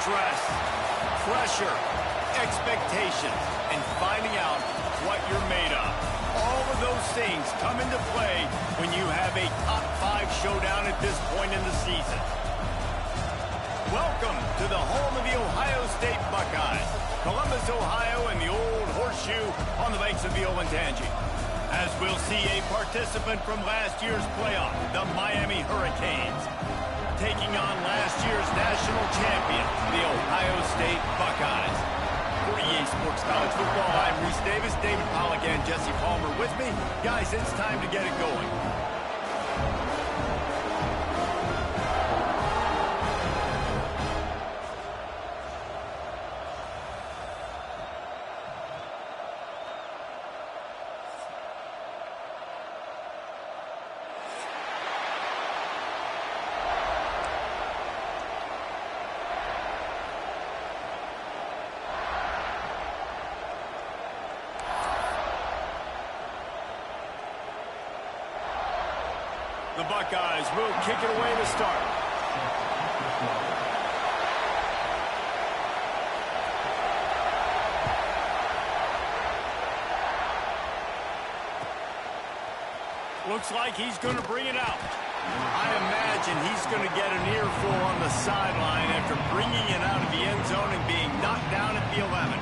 stress, pressure, expectations, and finding out what you're made of. All of those things come into play when you have a top 5 showdown at this point in the season. Welcome to the home of the Ohio State Buckeyes, Columbus, Ohio, and the Old Horseshoe on the banks of the Olentangy. As we'll see a participant from last year's playoff, the Miami Hurricanes, taking on last year's national champion, the Ohio State Buckeyes. For EA Sports College Football, I'm Reese Davis, David Pollack, and Jesse Palmer with me. Guys, it's time to get it going. The Buckeyes will kick it away to start. Looks like he's going to bring it out. I imagine he's going to get an earful on the sideline after bringing it out of the end zone and being knocked down at the 11.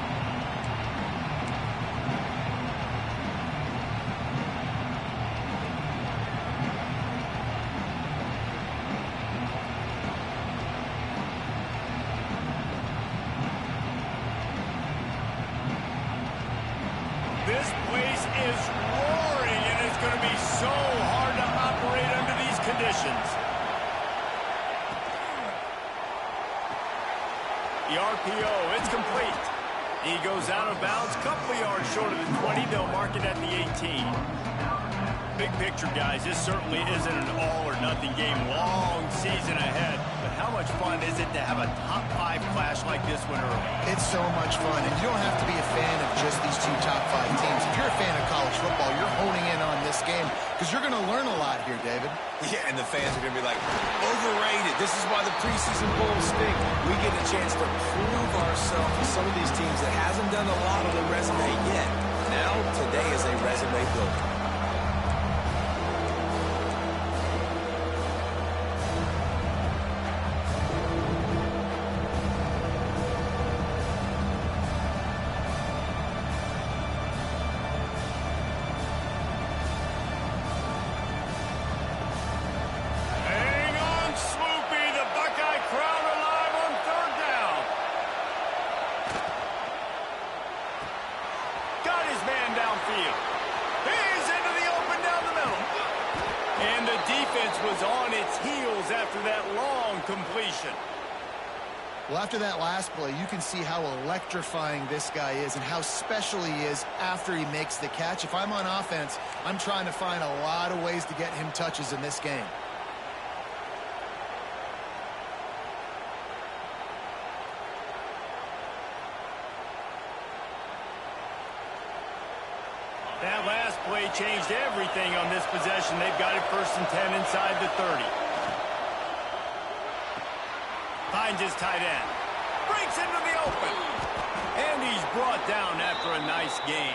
This place is roaring, and it's going to be so hard to operate under these conditions. The RPO, it's complete. He goes out of bounds, couple of yards short of the 20. They'll mark it at the 18. Big picture, guys, this certainly isn't an all-or-nothing game. Long season ahead. But how much fun is it to have a top 5 clash like this one early? It's so much fun, and you don't have to be a fan of just these 2 top 5 teams. If you're a fan of college football, you're honing in on this game because you're going to learn a lot here, David. Yeah, and the fans are going to be like, overrated. This is why the preseason bowls stink. We get a chance to prove ourselves with some of these teams that hasn't done a lot on the resume yet. Now, today is a resume builder. And the defense was on its heels after that long completion. Well, after that last play, you can see how electrifying this guy is and how special he is after he makes the catch. If I'm on offense, I'm trying to find a lot of ways to get him touches in this game. That last play changed everything on this possession. They've got it 1st and 10 inside the 30. Finds his tight end. Breaks into the open. And he's brought down after a nice gain.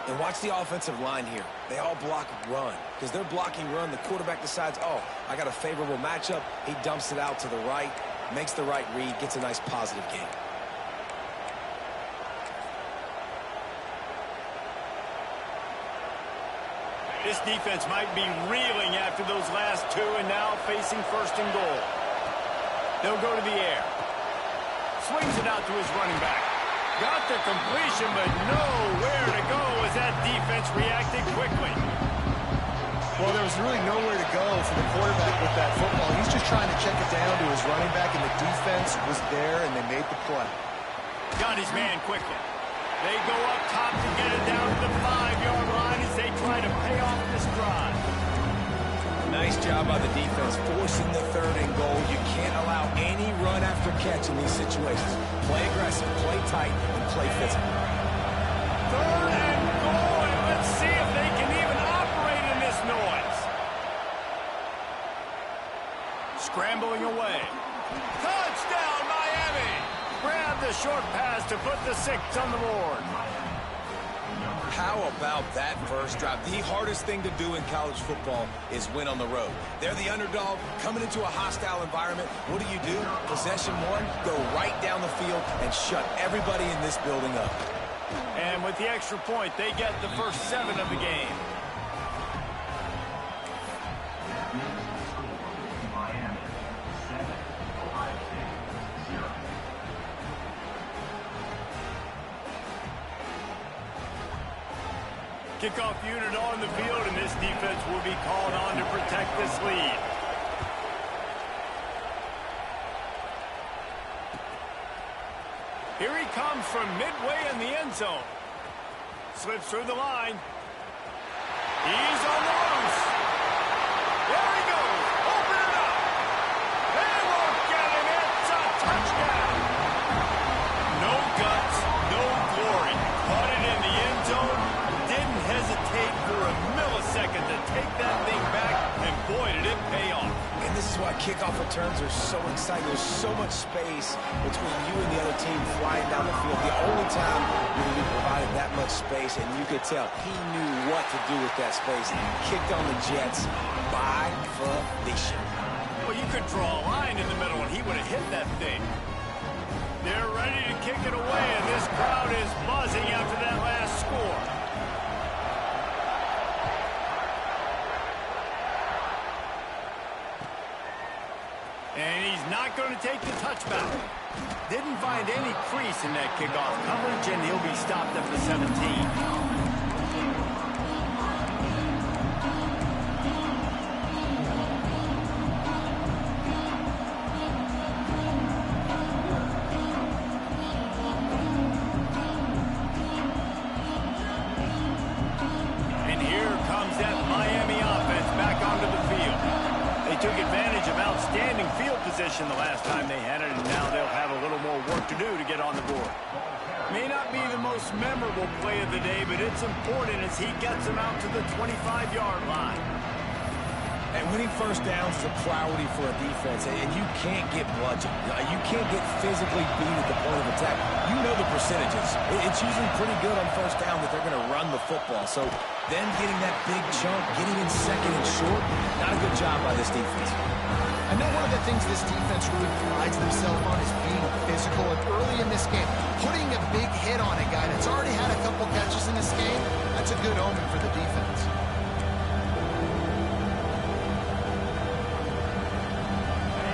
And watch the offensive line here. They all block run. Because they're blocking run, the quarterback decides, oh, I got a favorable matchup. He dumps it out to the right, makes the right read, gets a nice positive gain. This defense might be reeling after those last 2 and now facing 1st and goal. They'll go to the air. Swings it out to his running back. Got the completion, but nowhere to go as that defense reacted quickly. Well, there was really nowhere to go for the quarterback with that football. He's just trying to check it down to his running back, and the defense was there, and they made the play. Got his man quickly. They go up top to get it down to the 5-yard line as they try to pay off this drive. Nice job by the defense forcing the 3rd and goal. You can't allow any run after catch in these situations. Play aggressive, play tight, and play physical. 3rd and goal, and let's see if they can even operate in this noise. Scrambling away. Touchdown, Miami! the short pass to put the 6 on the board. How about that first drive? The hardest thing to do in college football is win on the road. They're the underdog coming into a hostile environment. What do? Possession 1, go right down the field and shut everybody in this building up. And with the extra point, they get the first 7 of the game. Kickoff unit on the field, and this defense will be called on to protect this lead. Here he comes from midway in the end zone. Slips through the line. He's on the loose. There he goes. Open it up. They won't get him. It's a touchdown. No guts, no glory. Caught it in the end zone. Didn't hesitate for a millisecond to take that thing back, and boy, did it pay off. And this is why kickoff returns are so exciting. There's so much space between you and the other team flying down the field. The only time you're going to be provided that much space, and you could tell he knew what to do with that space. Kicked on the Jets by definition. Well, you could draw a line in the middle, and he would have hit that thing. They're ready to kick it away, and this crowd is buzzing after that last score. And he's not going to take the touchback. Didn't find any crease in that kickoff coverage, and he'll be stopped at the 17. The last time they had it, and now they'll have a little more work to do to get on the board. May not be the most memorable play of the day, but it's important as he gets them out to the 25-yard line. And winning first downs is a priority for a defense, and you can't get bludgeoned. You can't get physically beat at the point of attack. You know the percentages. It's usually pretty good on first down that they're going to run the football. So then getting that big chunk, getting in second and short, not a good job by this defense. I know one of the things this defense really prides themselves on is being physical. And early in this game, putting a big hit on a guy that's already had a couple catches in this game, that's a good omen for the defense.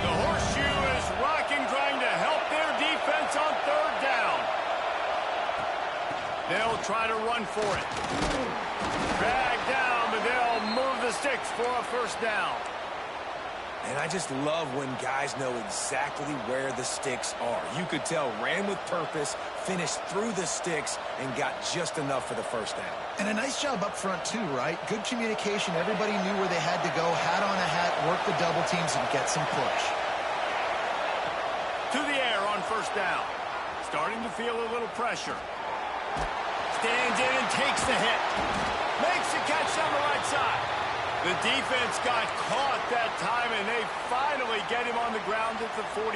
The horseshoe is rocking, trying to help their defense on third down. They'll try to run for it. Drag down, but they'll move the sticks for a first down. And I just love when guys know exactly where the sticks are. You could tell ran with purpose, finished through the sticks, and got just enough for the first down. And a nice job up front, too, right? Good communication. Everybody knew where they had to go, hat on a hat, work the double teams, and get some push. To the air on first down. Starting to feel a little pressure. Stands in and takes the hit. Makes the catch on the right side. The defense got caught that time, and they finally get him on the ground at the 41.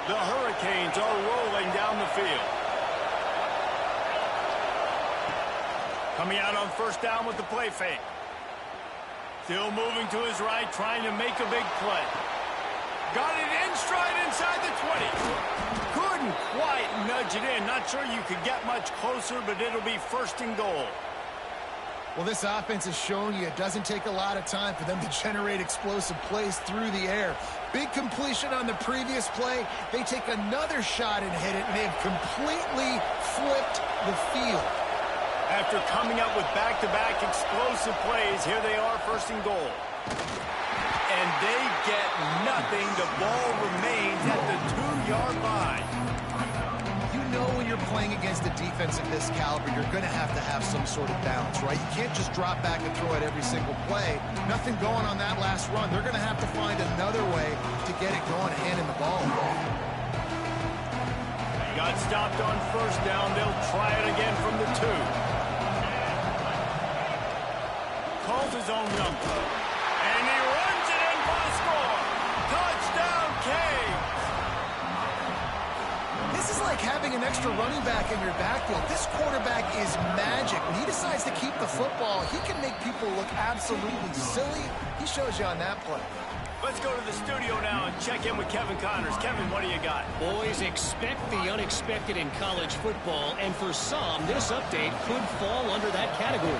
The Hurricanes are rolling down the field. Coming out on first down with the play fake. Still moving to his right, trying to make a big play. Got it in stride inside the 20. Couldn't quite nudge it in. Not sure you could get much closer, but it'll be first and goal. Well, this offense has shown you it doesn't take a lot of time for them to generate explosive plays through the air. Big completion on the previous play. They take another shot and hit it, and they've completely flipped the field. After coming up with back-to-back explosive plays, here they are, first and goal. And they get nothing. The ball remains at the 2-yard line. You know when you're playing against a defense of this caliber, you're going to have some sort of balance, right? You can't just drop back and throw it every single play. Nothing going on that last run. They're going to have to find another way to get it going, handing the ball. Got stopped on first down. They'll try it again from the 2. Calls his own number. And he runs it in for the score. Touchdown, Canes. like having an extra running back in your backfield. This quarterback is magic. When he decides to keep the football, he can make people look absolutely silly. He shows you on that play. Let's go to the studio now and check in with Kevin Connors. Kevin, what do you got? Boys, expect the unexpected in college football, and for some, this update could fall under that category.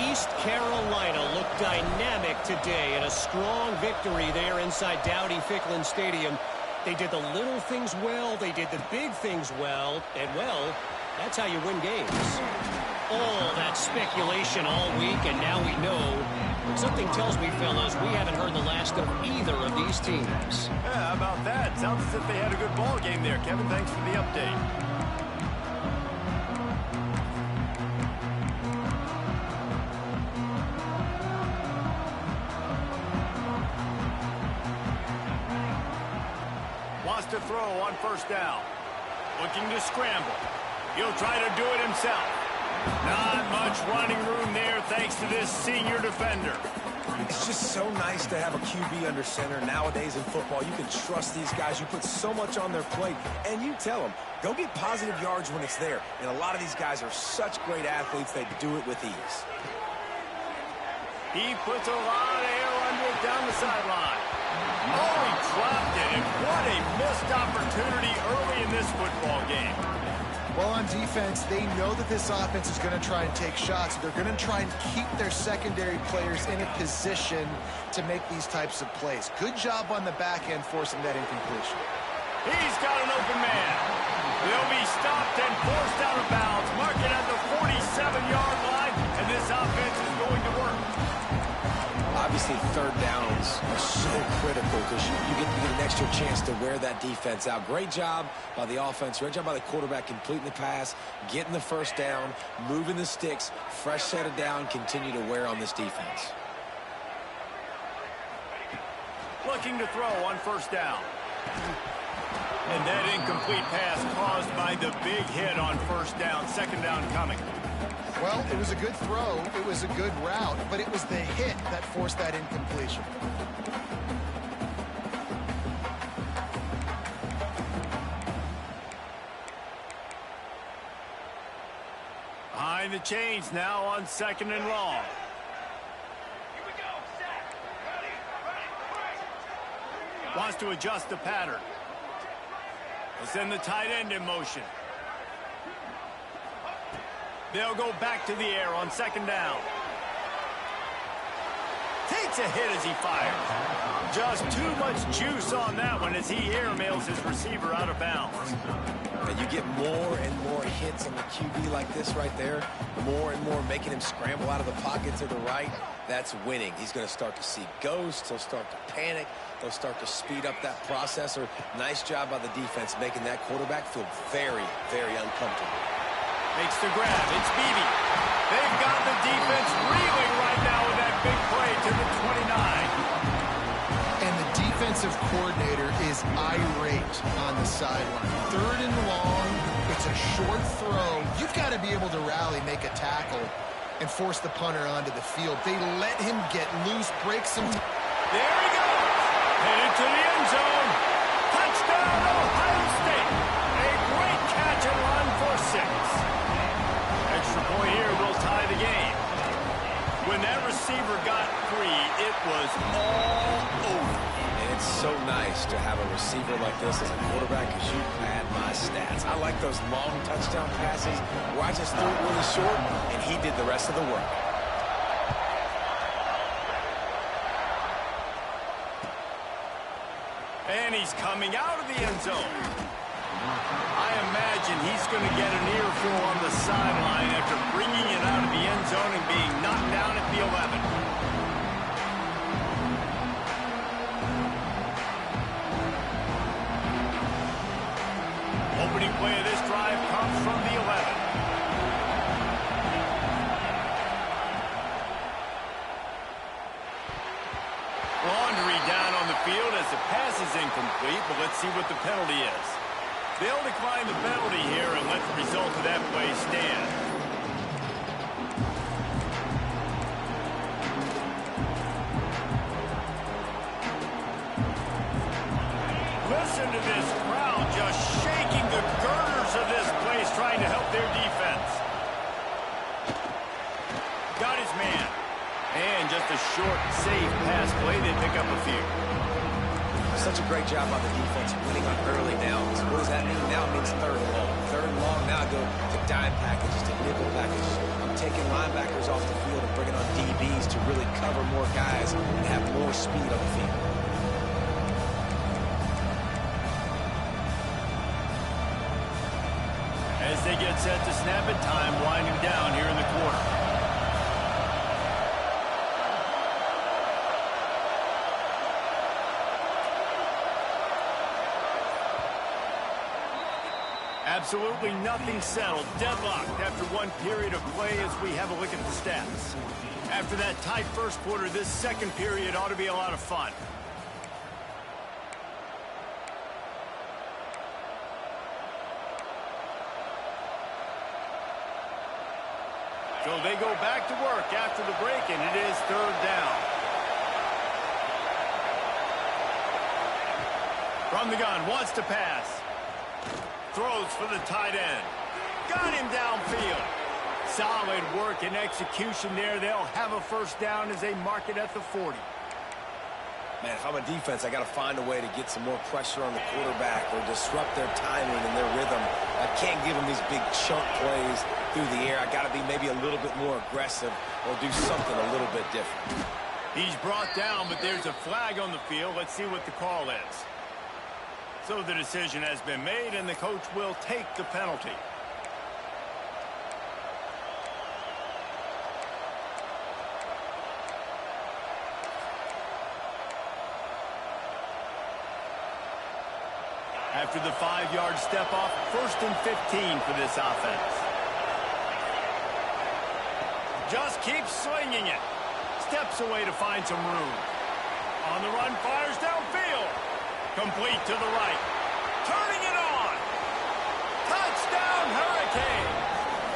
East Carolina looked dynamic today in a strong victory there inside Dowdy-Ficklin Stadium. They did the little things well, they did the big things well, and well, that's how you win games. All that speculation all week, and now we know. But something tells me, fellas, we haven't heard the last of either of these teams. Yeah, how about that? Sounds as if they had a good ball game there. Kevin, thanks for the update. Wants to throw on first down. Looking to scramble. He'll try to do it himself. Not much running room there thanks to this senior defender. It's just so nice to have a QB under center. Nowadays in football, you can trust these guys. You put so much on their plate, and you tell them, go get positive yards when it's there. And a lot of these guys are such great athletes, they do it with ease. He puts a lot of air under it down the sideline. Oh, he dropped it, and what a missed opportunity early in this football game. Well, on defense, they know that this offense is going to try and take shots. They're going to try and keep their secondary players in a position to make these types of plays. Good job on the back end forcing that incompletion. He's got an open man. They'll be stopped and forced out of bounds. Mark it at the 47-yard line, and this offense is going to work. Obviously, third downs are so critical because you get an extra chance to wear that defense out. Great job by the offense. Great job by the quarterback completing the pass, getting the first down, moving the sticks, fresh set of down, continue to wear on this defense. Looking to throw on first down. And that incomplete pass caused by the big hit on first down. Second down coming. Well, it was a good throw, it was a good route, but it was the hit that forced that incompletion. Behind the chains now on second and long. Wants to adjust the pattern. He'll send the tight end in motion. They'll go back to the air on second down. Takes a hit as he fires. Just too much juice on that one as he airmails his receiver out of bounds. And you get more and more hits on the QB like this right there. More and more making him scramble out of the pocket to the right. That's winning. He's going to start to see ghosts. He'll start to panic. They'll start to speed up that processor. Nice job by the defense making that quarterback feel very, very uncomfortable. Makes the grab. It's Beebe. They've got the defense reeling right now with that big play to the 29. And the defensive coordinator is irate on the sideline. Third and long. It's a short throw. You've got to be able to rally, make a tackle, and force the punter onto the field. They let him get loose, break some. There he goes. Headed to the end zone. Touchdown, Ohio State. A great catch and run for 6. Extra point here will tie the game. When that receiver got free, it was all over. And it's so nice to have a receiver like this as a quarterback because you pad my stats. I like those long touchdown passes where I just threw it really short and he did the rest of the work. And he's coming out of the end zone. I imagine he's going to get an earful on the sideline after bringing it out of the end zone and being knocked down at the 11. Opening play of this drive comes from the 11. Laundry down on the field as the pass is incomplete, but let's see what the penalty is. They'll decline the penalty here and let the result of that play stand. Listen to this crowd just shaking the girl trying to help their defense. Got his man. And just a short, safe pass play. They pick up a few. Such a great job on the defense, winning on early downs. What does that mean? Now it means third and long. Third and long, now I go to dime packages, to nickel packages. I'm taking linebackers off the field and bringing on DBs to really cover more guys and have more speed on the field. As they get set to snap it, time winding down here in the quarter. Absolutely nothing settled. Deadlocked after one period of play as we have a look at the stats. After that tight first quarter, this second period ought to be a lot of fun. So they go back to work after the break, and it is third down. From the gun, wants to pass. Throws for the tight end. Got him downfield. Solid work and execution there. They'll have a first down as they mark it at the 40. Man, if I'm a defense, I got to find a way to get some more pressure on the quarterback or disrupt their timing and their rhythm. I can't give them these big chunk plays through the air. I got to be maybe a little bit more aggressive or do something a little bit different. He's brought down, but there's a flag on the field. Let's see what the call is. So the decision has been made, and the coach will take the penalty. After the 5-yard step off, 1st and 15 for this offense. Just keeps swinging it. Steps away to find some room. On the run, fires downfield. Complete to the right. Turning it on. Touchdown, Hurricane.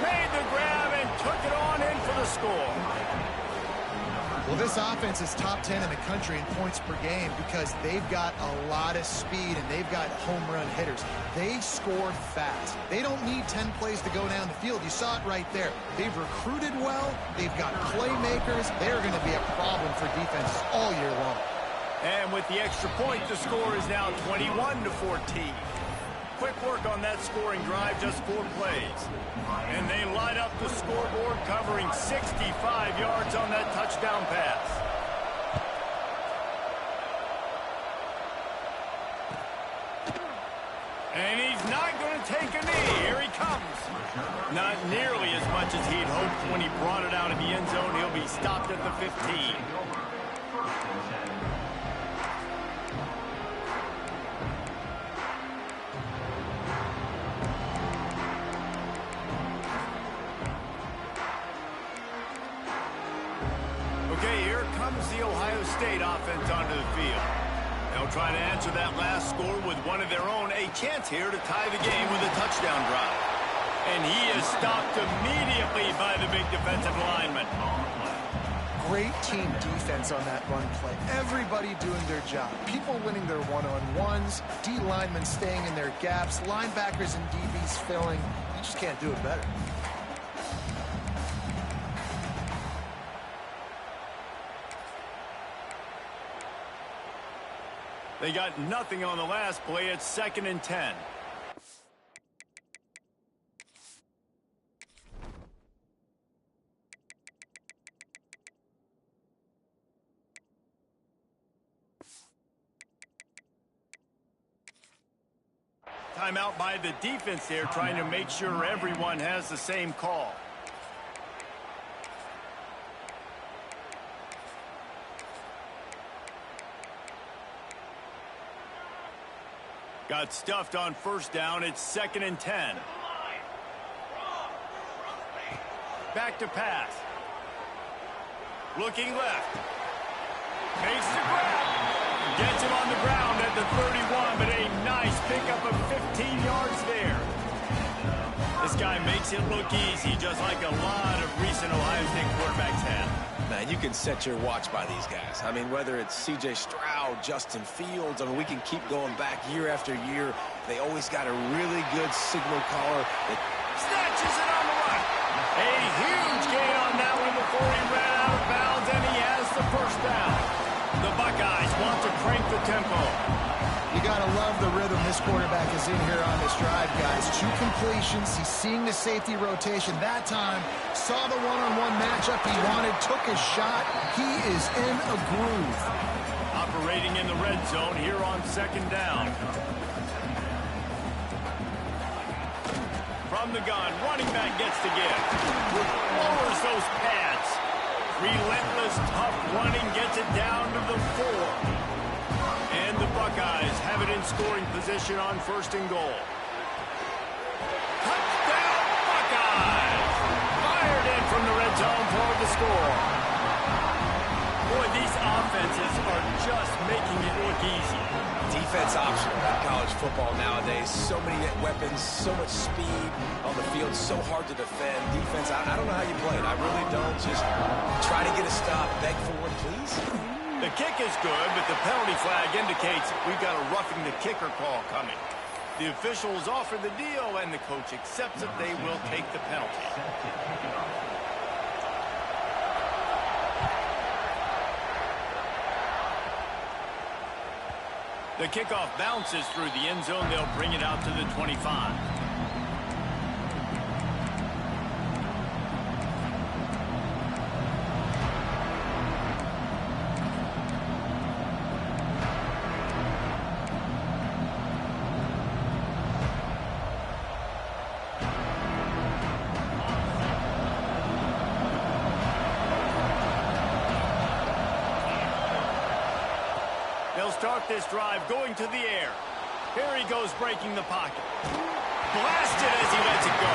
Made the grab and took it on in for the score. Well, this offense is top 10 in the country in points per game because they've got a lot of speed and they've got home run hitters. They score fast. They don't need 10 plays to go down the field. You saw it right there. They've recruited well. They've got playmakers. They're going to be a problem for defenses all year long. And with the extra point, the score is now 21-14. Quick work on that scoring drive, just 4 plays. And they light up the scoreboard, covering 65 yards on that touchdown pass. And he's not going to take a knee. Here he comes. Not nearly as much as he'd hoped when he brought it out of the end zone. He'll be stopped at the 15. Okay, here comes the Ohio State offense onto the field. They'll try to answer that last score with one of their own. A chance here to tie the game with a touchdown drive. And he is stopped immediately by the big defensive lineman. Great team defense on that run play. Everybody doing their job. People winning their one-on-ones, D linemen staying in their gaps, linebackers and DBs filling. You just can't do it better. They got nothing on the last play. It's 2nd and 10. Timeout by the defense there, trying to make sure everyone has the same call. Got stuffed on first down. It's 2nd and 10. Back to pass. Looking left. Makes the grab. Gets him on the ground at the 31, but a nice pickup of 15 yards there. This guy makes it look easy, just like a lot of recent Ohio State quarterbacks have. Man, you can set your watch by these guys. I mean, whether it's C.J. Stroud, Justin Fields, I mean, we can keep going back year after year. They always got a really good signal caller that Snatches it on the right. A huge gain on that one before he ran out of bounds, and he has the first down. The Buckeyes want to crank the tempo. You got to love the rhythm this quarterback is in here on this drive, guys. 2 completions. He's seeing the safety rotation. That time, saw the one-on-one matchup he wanted, took his shot. He is in a groove. Operating in the red zone here on 2nd down. From the gun, running back gets to give. Lowers those pads. Relentless, tough running gets it down to the 4. And the Buckeyes have it in scoring position on 1st and goal. Touchdown, Buckeyes! Fired in from the red zone for the score. Boy, these offenses are just making it look easy. Defense optional in college football nowadays. So many weapons, so much speed on the field, so hard to defend. Defense, I don't know how you play it. I really don't. Just try to get a stop, beg for one, please. The kick is good, but the penalty flag indicates we've got a roughing the kicker call coming. The officials offer the deal, and the coach accepts it. They will take the penalty. The kickoff bounces through the end zone. They'll bring it out to the 25. Start this drive going to the air. Here he goes breaking the pocket. Blasted as he lets it go.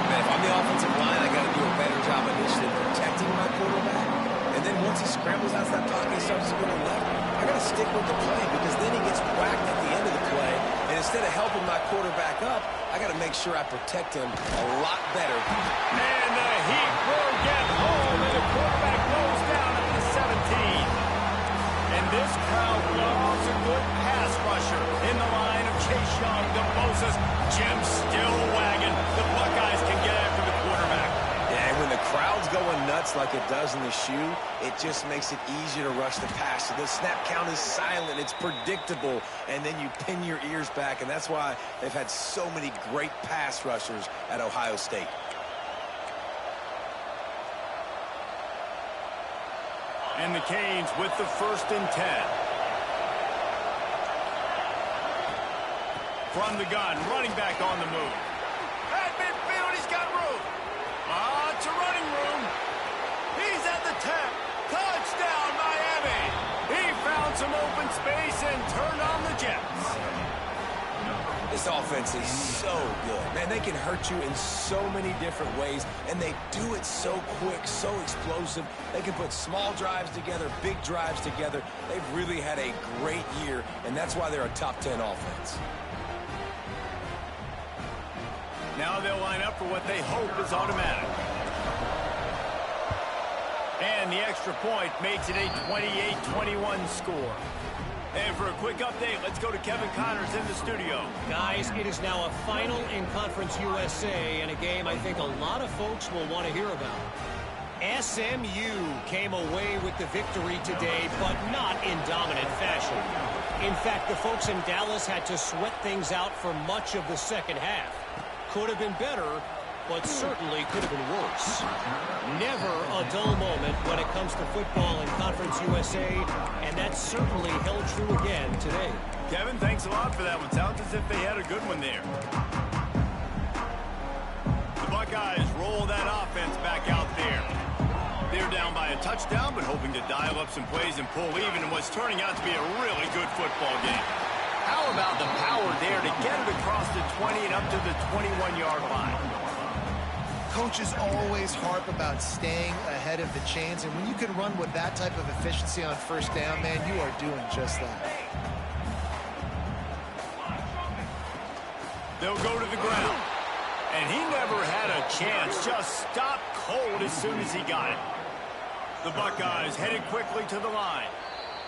Man, if I'm the offensive line, I got to do a better job initially protecting my quarterback. And then once he scrambles out of that pocket, he starts to go to the left. I got to stick with the play because then he gets whacked at the end of the play. And instead of helping my quarterback up, I got to make sure I protect him a lot better. And the heat will get home, and the quarterback goes down at the 17. And this crowd loves a good pass rusher in the line of Chase Young, DeBosa's Jim Stillwagon. The Buckeyes can get after the quarterback. Yeah, and when the crowd's going nuts like it does in the shoe, it just makes it easier to rush the pass. So the snap count is silent, it's predictable, and then you pin your ears back, and that's why they've had so many great pass rushers at Ohio State. And the Canes with the 1st and 10. From the gun, running back on the move. At midfield, he's got room. It's a running room. He's at the 10. Touchdown, Miami. He found some open space and turned on the Jets. This offense is so good. Man, they can hurt you in so many different ways, and they do it so quick, so explosive. They can put small drives together, big drives together. They've really had a great year, and that's why they're a top 10 offense. Now they'll line up for what they hope is automatic. And the extra point makes it a 28-21 score. And for a quick update, let's go to Kevin Connors in the studio. Guys, it is now a final in Conference USA, and a game I think a lot of folks will want to hear about. SMU came away with the victory today, but not in dominant fashion. In fact, the folks in Dallas had to sweat things out for much of the second half. Could have been better, but certainly could have been worse. Never a dull moment when it comes to football in Conference USA, and that certainly held true again today. Kevin, thanks a lot for that one. Sounds as if they had a good one there. The Buckeyes roll that offense back out there. They're down by a touchdown, but hoping to dial up some plays and pull even in what's turning out to be a really good football game. How about the power there to get it across the 20 and up to the 21-yard line? Coaches always harp about staying ahead of the chains, and when you can run with that type of efficiency on 1st down, man, you are doing just that. They'll go to the ground. And he never had a chance. Just stopped cold as soon as he got it. The Buckeyes headed quickly to the line.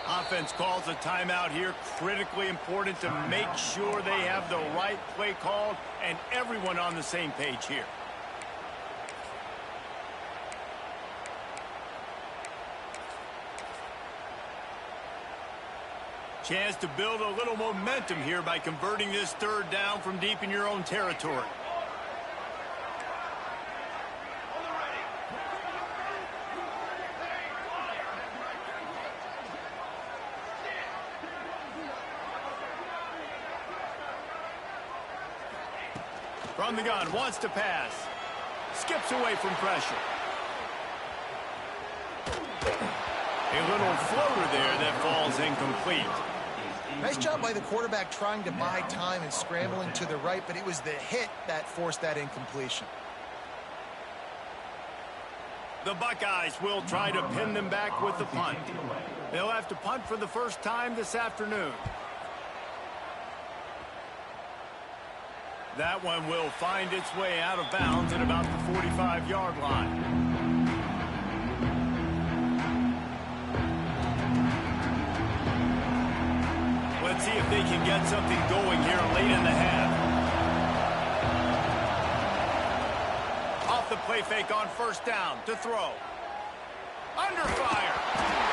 Offense calls a timeout here. Critically important to make sure they have the right play called and everyone on the same page here. Chance to build a little momentum here by converting this third down from deep in your own territory. From the gun, wants to pass. Skips away from pressure. A little floater there that falls incomplete. Nice job by the quarterback trying to buy time and scrambling to the right, but it was the hit that forced that incompletion. The Buckeyes will try to pin them back with the punt. They'll have to punt for the first time this afternoon. That one will find its way out of bounds at about the 45-yard line. Let's see if they can get something going here late in the half. Off the play fake on first down to throw. Under fire.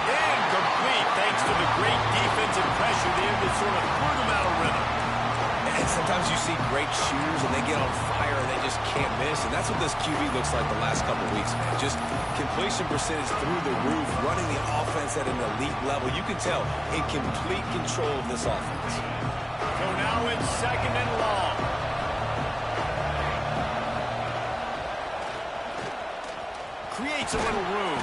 Incomplete thanks to the great defensive pressure there that sort of threw them out of rhythm. And sometimes you see great shooters and they get on fire and they just can't miss. And that's what this QB looks like the last couple of weeks, man. Just completion percentage through the roof, running the offense at an elite level. You can tell in complete control of this offense. So now it's second and long. Creates a little room.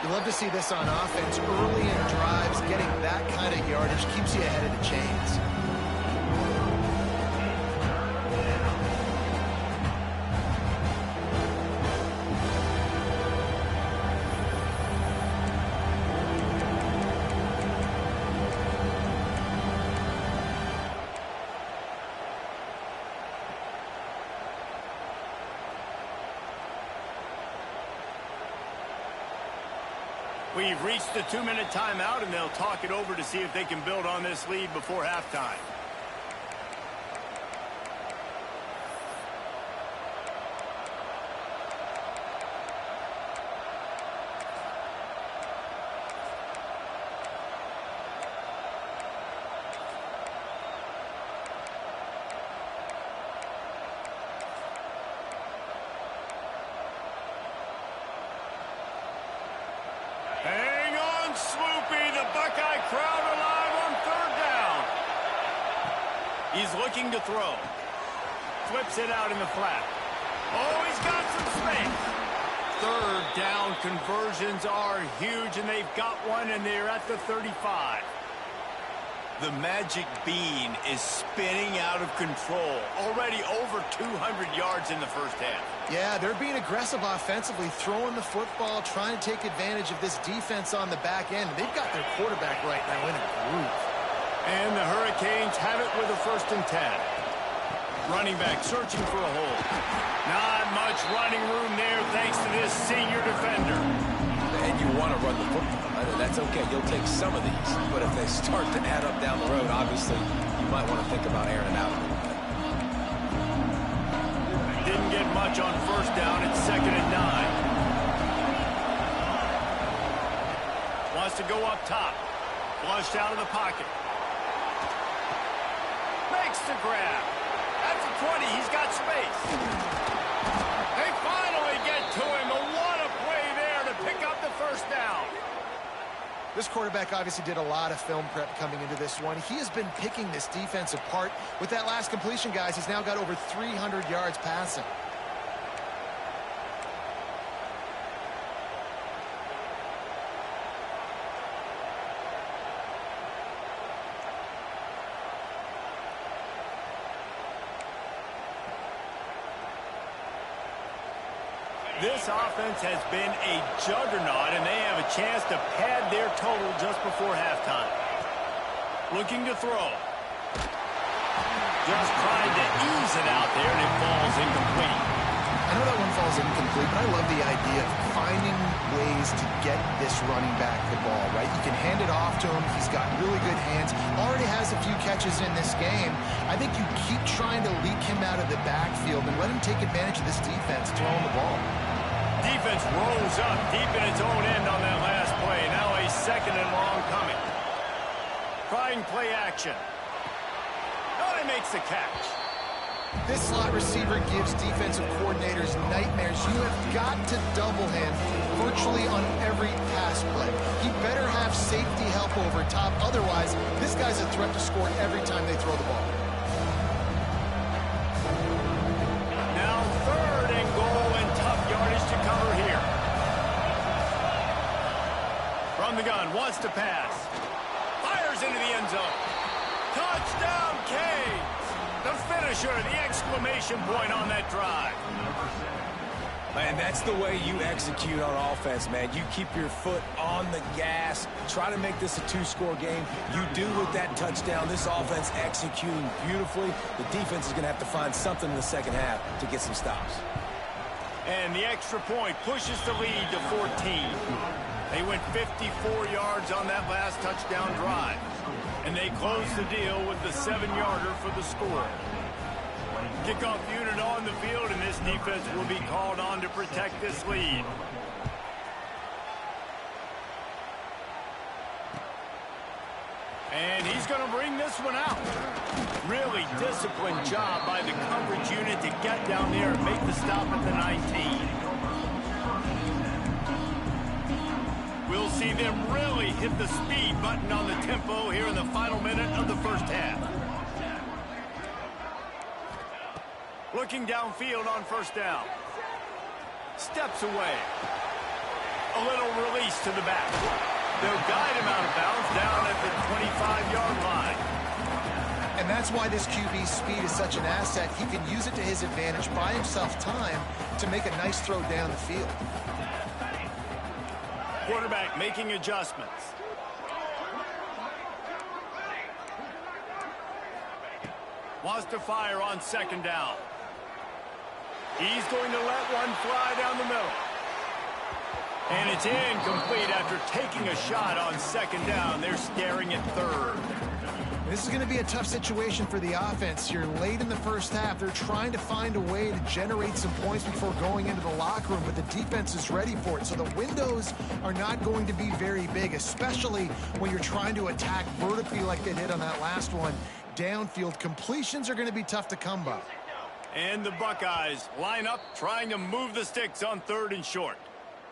You love to see this on offense. Early in drives, getting that kind of yardage keeps you ahead of the chains. We've reached the 2-minute timeout, and they'll talk it over to see if they can build on this lead before halftime. Hang on, Sloopy. The Buckeye crowd alive on third down. He's looking to throw. Flips it out in the flat. Oh, he's got some space. Third down conversions are huge, and they've got one, and they're at the 35. The magic bean is spinning out of control. Already over 200 yards in the first half. Yeah, they're being aggressive offensively, throwing the football, trying to take advantage of this defense on the back end. They've got their quarterback right now in a groove. And the Hurricanes have it with a 1st and 10. Running back searching for a hole. Not much running room there thanks to this senior defender. And you want to run the football. That's okay. You'll take some of these. But if they start to add up down the road, obviously, you might want to think about airing it out a little bit. Didn't get much on first down. It's 2nd and 9. Wants to go up top. Flushed out of the pocket. Makes the grab. At the 20, he's got space. They finally get to him. What a play there to pick up the first down. This quarterback obviously did a lot of film prep coming into this one. He has been picking this defense apart. With that last completion, guys, he's now got over 300 yards passing. This offense has been a juggernaut, and they have a chance to pad their total just before halftime. Looking to throw. Just trying to ease it out there, and it falls incomplete. I know that one falls incomplete, but I love the idea of finding ways to get this running back the ball, right? You can hand it off to him. He's got really good hands. Already has a few catches in this game. I think you keep trying to leak him out of the backfield and let him take advantage of this defense throwing the ball. Defense rolls up deep in its own end on that last play. Now a 2nd and long coming. Trying play action. Oh, he makes the catch. This slot receiver gives defensive coordinators nightmares. You have got to double him virtually on every pass play. He better have safety help over top. Otherwise, this guy's a threat to score every time they throw the ball. Now 3rd and goal and tough yardage to cover here. From the gun, wants to pass. Fires into the end zone. Touchdown, Canes! The finisher, the exclamation point on that drive. Man, that's the way you execute on offense, man. You keep your foot on the gas. Try to make this a 2-score game. You do with that touchdown. This offense executing beautifully. The defense is going to have to find something in the second half to get some stops. And the extra point pushes the lead to 14. They went 54 yards on that last touchdown drive. And they close the deal with the 7-yarder for the score. Kickoff unit on the field, and this defense will be called on to protect this lead. And he's going to bring this one out. Really disciplined job by the coverage unit to get down there and make the stop at the 19. We'll see them really hit the speed button on the tempo here in the final minute of the first half. Looking downfield on 1st down. Steps away. A little release to the back. They'll guide him out of bounds down at the 25-yard line. And that's why this QB's speed is such an asset. He can use it to his advantage, buy himself time to make a nice throw down the field. Quarterback making adjustments. Wants to fire on 2nd down. He's going to let one fly down the middle. And it's incomplete after taking a shot on 2nd down. They're staring at 3rd. This is going to be a tough situation for the offense here. Late in the first half, they're trying to find a way to generate some points before going into the locker room, but the defense is ready for it. So the windows are not going to be very big, especially when you're trying to attack vertically like they did on that last one. Downfield completions are going to be tough to come by. And the Buckeyes line up trying to move the sticks on 3rd and short.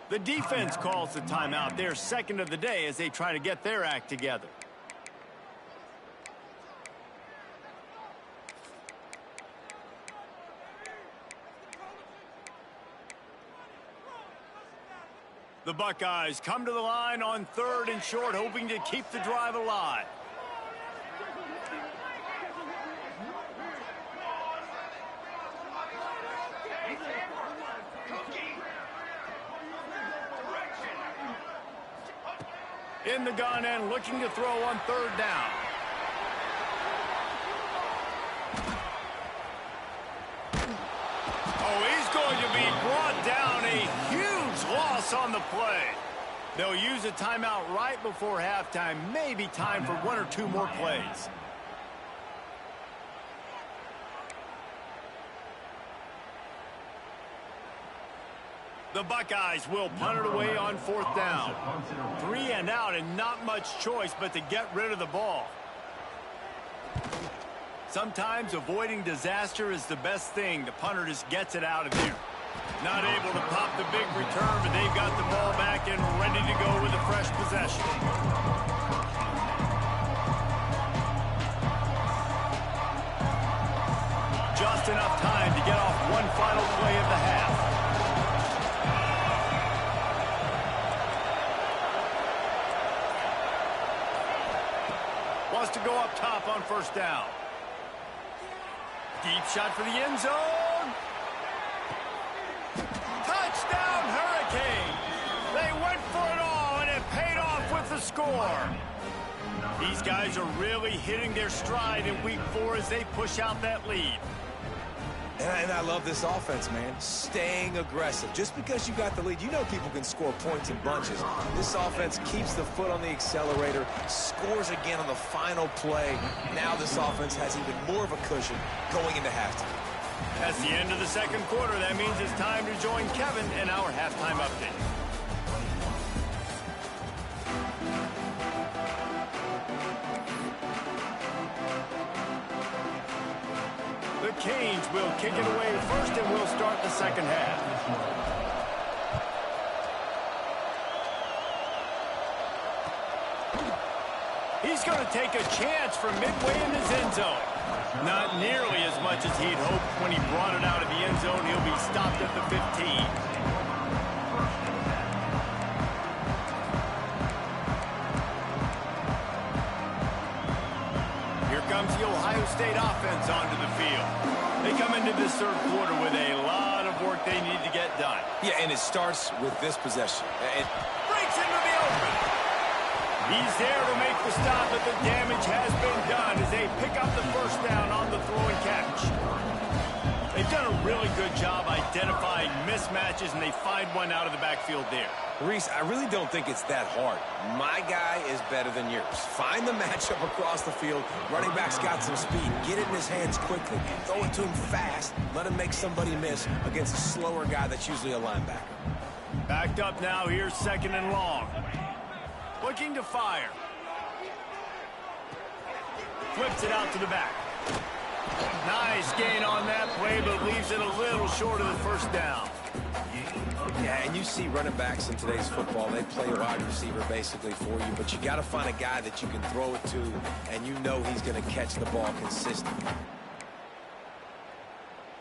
The defense calls the timeout, their 2nd of the day, as they try to get their act together. The Buckeyes come to the line on 3rd and short, hoping to keep the drive alive. In the gun and looking to throw on 3rd down. Oh, he's going to be brought down. A huge loss on the play. They'll use a timeout right before halftime. Maybe time for 1 or 2 more plays. The Buckeyes will punt it away on 4th down. 3 and out and not much choice but to get rid of the ball. Sometimes avoiding disaster is the best thing. The punter just gets it out of here. Not able to pop the big return, but they've got the ball back and ready to go with a fresh possession. Just enough time to get off one final play of the half. Wants to go up top on 1st down. Deep shot for the end zone. Touchdown, Hurricane. They went for it all, and it paid off with the score. These guys are really hitting their stride in week 4 as they push out that lead. And I love this offense, man. Staying aggressive. Just because you got the lead, you know people can score points in bunches. This offense keeps the foot on the accelerator, scores again on the final play. Now this offense has even more of a cushion going into halftime. That's the end of the second quarter. That means it's time to join Kevin in our halftime update. The Canes will kick it away first, and we'll start the second half. He's going to take a chance from midway in his end zone. Not nearly as much as he'd hoped when he brought it out of the end zone. He'll be stopped at the 15. Here comes the Ohio State offense onto the field. They come into this third quarter with a lot of work they need to get done. Yeah, and it starts with this possession. It breaks into the open. He's there to make the stop, but the damage has been done as they pick up the first down on the throw and catch. They've done a really good job identifying mismatches, and they find one out of the backfield there. Reese, I really don't think it's that hard. My guy is better than yours. Find the matchup across the field. Running back's got some speed. Get it in his hands quickly. Throw it to him fast. Let him make somebody miss against a slower guy that's usually a linebacker. Backed up now. Here's second and long. Looking to fire. Flips it out to the back. Nice gain on that play, but leaves it a little short of the first down. Yeah, and you see running backs in today's football, they play wide receiver basically for you, but you got to find a guy that you can throw it to, and you know he's going to catch the ball consistently.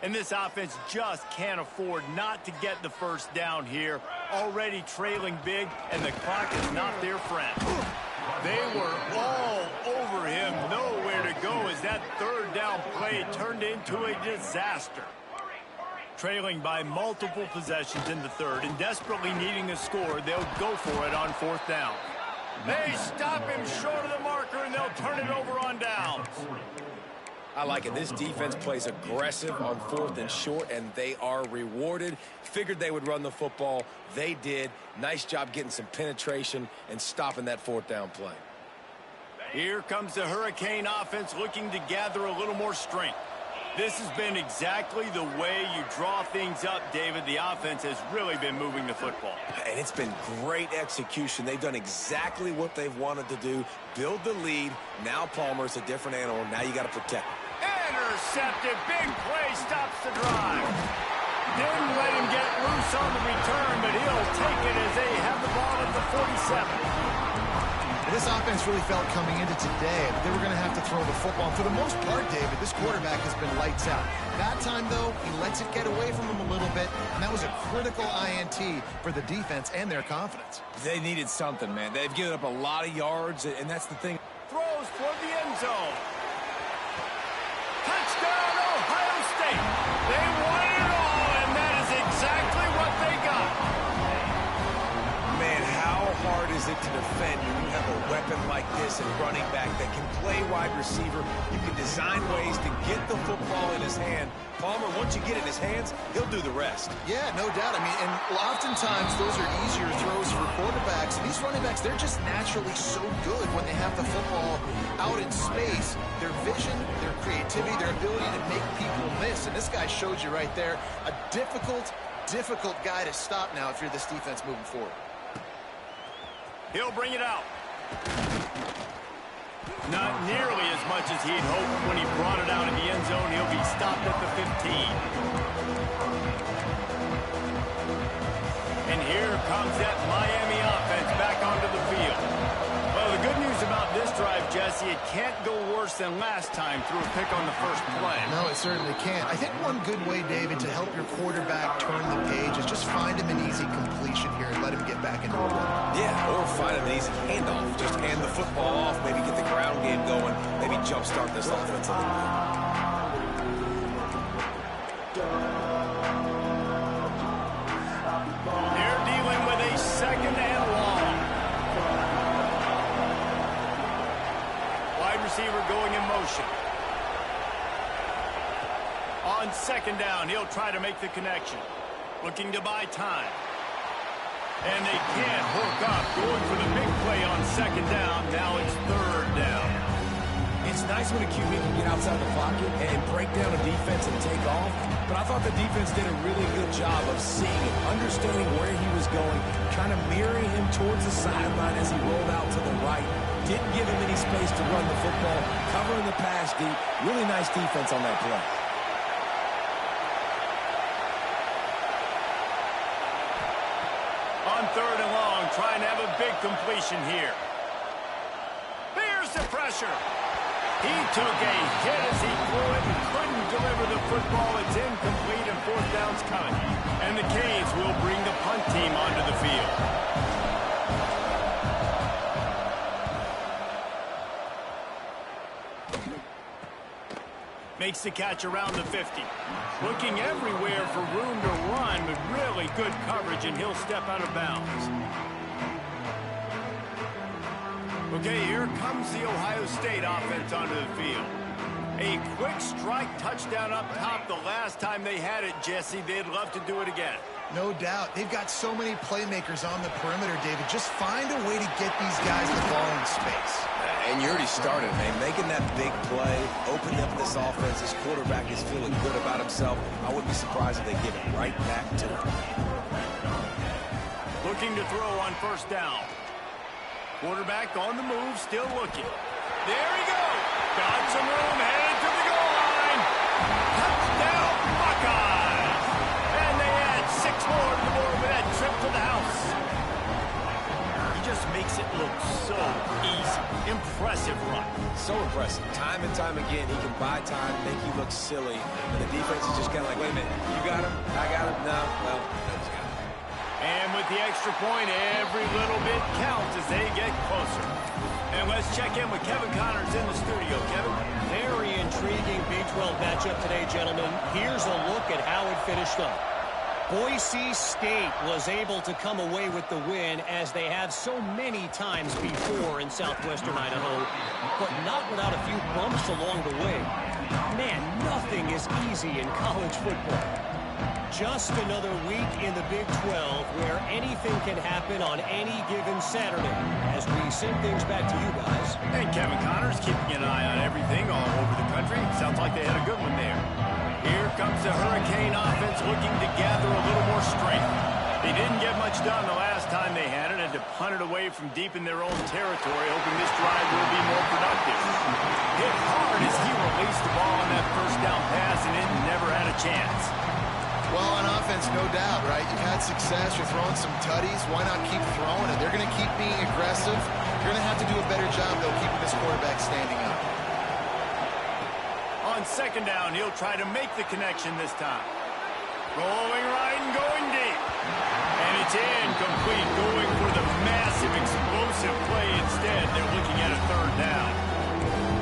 And this offense just can't afford not to get the first down here. Already trailing big, and the clock is not their friend. They were all over him, nowhere to go as that third down play turned into a disaster. Trailing by multiple possessions in the third and desperately needing a score, they'll go for it on fourth down. They stop him short of the marker, and they'll turn it over on downs. I like it. This defense plays aggressive on fourth and short, and they are rewarded. Figured they would run the football. They did. Nice job getting some penetration and stopping that fourth down play. Here comes the Hurricane offense looking to gather a little more strength. This has been exactly the way you draw things up, David. The offense has really been moving the football. And it's been great execution. They've done exactly what they've wanted to do. Build the lead. Now Palmer's a different animal. Now you got to protect him. Intercepted. Big play stops the drive. Didn't let him get loose on the return, but he'll take it as they have the ball at the 47. This offense really felt coming into today that they were going to have to throw the football. And for the most part, David, this quarterback has been lights out. That time, though, he lets it get away from him a little bit, and that was a critical INT for the defense and their confidence. They needed something, man. They've given up a lot of yards, and that's the thing. Throws toward the end zone. Touchdown, Ohio State. They won it all, and that is exactly what they got. Man, how hard is it to defend when you have a weapon like this and running back that can play wide receiver? You can design ways to get the football in his hand. Palmer, once you get it in his hands, he'll do the rest. Yeah, no doubt. I mean, and oftentimes those are easier throws for quarterbacks. These running backs, they're just naturally so good when they have the football out in space. Their vision, their creativity, their ability to make people miss. And this guy shows you right there a difficult guy to stop now if you're this defense moving forward. He'll bring it out. Not nearly as much as he'd hoped when he brought it out in the end zone. He'll be stopped at the 15. And here comes that Miami offense back onto the field. Well, the good news about this drive, Jesse, it can't go worse than last time through a pick on the first play. No, it certainly can't. I think one good way, David, to help your quarterback turn the page is just find him an easy completion here and let him get back into the run. Yeah, or find an easy handoff. Just hand the football off, maybe get the ground game going, maybe jumpstart this offense a little bit. They're dealing with a second and long. Wide receiver going in motion. On On second down, he'll try to make the connection. Looking to buy time. And they can't hook up. Going for the big play on second down. Now it's third down. It's nice when a QB can get outside the pocket and break down a defense and take off. But I thought the defense did a really good job of seeing it, understanding where he was going, kind of mirroring him towards the sideline as he rolled out to the right. Didn't give him any space to run the football, covering the pass deep. Really nice defense on that play. On third and long, trying to have a big completion here. Here's the pressure. He took a hit as he threw it and couldn't deliver the football. It's incomplete and fourth down's coming. And the Canes will bring the punt team onto the field. Makes the catch around the 50. Looking everywhere for room to run with really good coverage, and he'll step out of bounds. Okay, here comes the Ohio State offense onto the field. A quick strike touchdown up top the last time they had it, Jesse. They'd love to do it again. No doubt. They've got so many playmakers on the perimeter, David. Just find a way to get these guys the ball in space. And you already started, man. Making that big play, opening up this offense. This quarterback is feeling good about himself. I wouldn't be surprised if they give it right back to him. Looking to throw on first down. Quarterback on the move, still looking. There he goes. Got some room, headed to the goal line. Touchdown, Buckeyes. And they add 6 more to the board with that trip to the house. He just makes it look so easy. Impressive run. So impressive. Time and time again, he can buy time, make you look silly. And the defense is just kind of like, wait a minute, you got him? I got him? No, well, that's got him. And with the extra point, every little bit counts as they get closer. And let's check in with Kevin Connors in the studio. Kevin? Very intriguing Big 12 matchup today, gentlemen. Here's a look at how it finished up. Boise State was able to come away with the win, as they have so many times before in southwestern Idaho, but not without a few bumps along the way. Man, nothing is easy in college football. Just another week in the Big 12 where anything can happen on any given Saturday. As we send things back to you guys. And Kevin Connors keeping an eye on everything all over the country. Sounds like they had a good one there. Here comes the Hurricane offense looking to gather a little more strength. They didn't get much done the last time they had it, and to punt it away from deep in their own territory, hoping this drive will be more productive. Hit hard as he released the ball on that first down pass, and it never had a chance. Well, on offense, no doubt, right? You've had success. You're throwing some tutties. Why not keep throwing it? They're going to keep being aggressive. You're going to have to do a better job, though, keeping this quarterback standing up. On second down, he'll try to make the connection this time. Rolling right and going deep. And it's incomplete, going for the massive, explosive play instead. They're looking at a third down.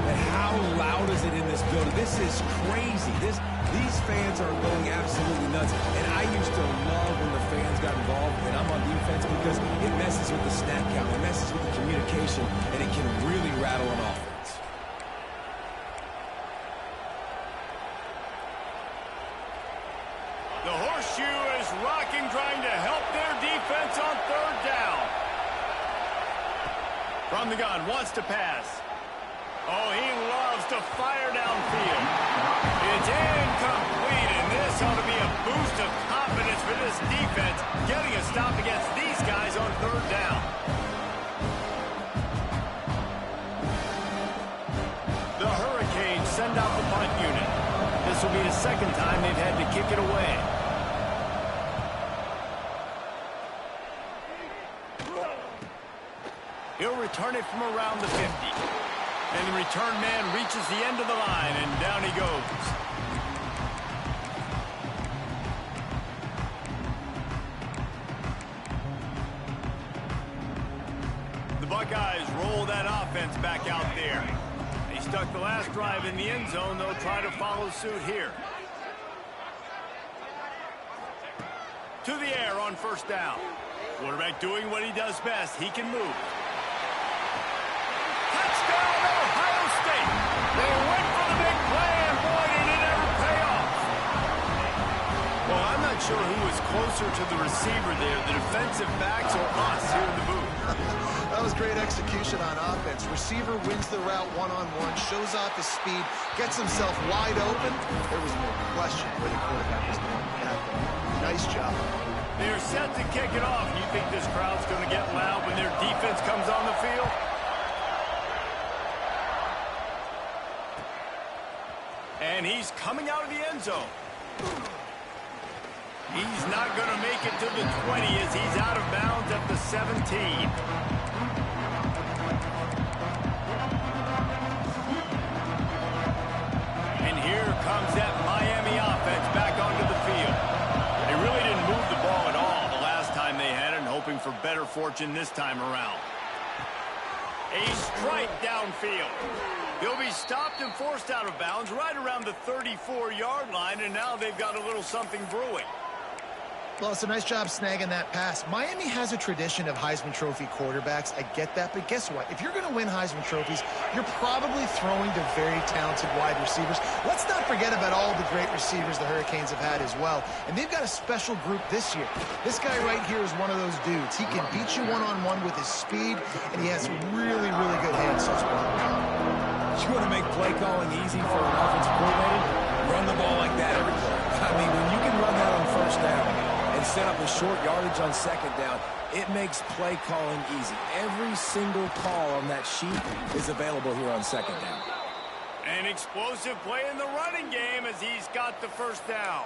But how loud is it in this building? This is crazy. These fans are going absolutely nuts. And I used to love when the fans got involved, and I'm on defense, because it messes with the snap count. It messes with the communication, and it can really rattle an offense. The horseshoe is rocking, trying to help their defense on third down. From the gun, wants to pass. Oh, he loves to fire downfield. It's incomplete, and this ought to be a boost of confidence for this defense, getting a stop against these guys on third down. The Hurricanes send out the punt unit. This will be the second time they've had to kick it away. He'll return it from around the 50. And the return man reaches the end of the line, and down he goes. The Buckeyes roll that offense back out there. They stuck the last drive in the end zone. They'll try to follow suit here. To the air on first down. Quarterback doing what he does best. He can move. Touchdown, Ohio State. They went for the big play, and boy, did it ever pay off. not sure who was closer to the receiver there, the defensive backs or us here in the booth. That was great execution on offense. Receiver wins the route one-on-one, shows off his speed, gets himself wide open. There was no question where the quarterback was going with that. Nice job. They're set to kick it off. You think this crowd's going to get loud when their defense comes on the field? And he's coming out of the end zone. He's not going to make it to the 20 as he's out of bounds at the 17. And here comes that Miami offense back onto the field. They really didn't move the ball at all the last time they had it, and hoping for better fortune this time around. A strike downfield. He'll be stopped and forced out of bounds right around the 34-yard line, and now they've got a little something brewing. Well, it's a nice job snagging that pass. Miami has a tradition of Heisman Trophy quarterbacks. I get that, but guess what? If you're going to win Heisman Trophies, you're probably throwing to very talented wide receivers. Let's not forget about all the great receivers the Hurricanes have had as well. And they've got a special group this year. This guy right here is one of those dudes. He can beat you one-on-one with his speed, and he has really, really good hands. So you want to make play calling easy for an offensive coordinator? Run the ball like that every play. I mean, when you can run that on first down and set up a short yardage on second down, it makes play calling easy. Every single call on that sheet is available here on second down. An explosive play in the running game as he's got the first down.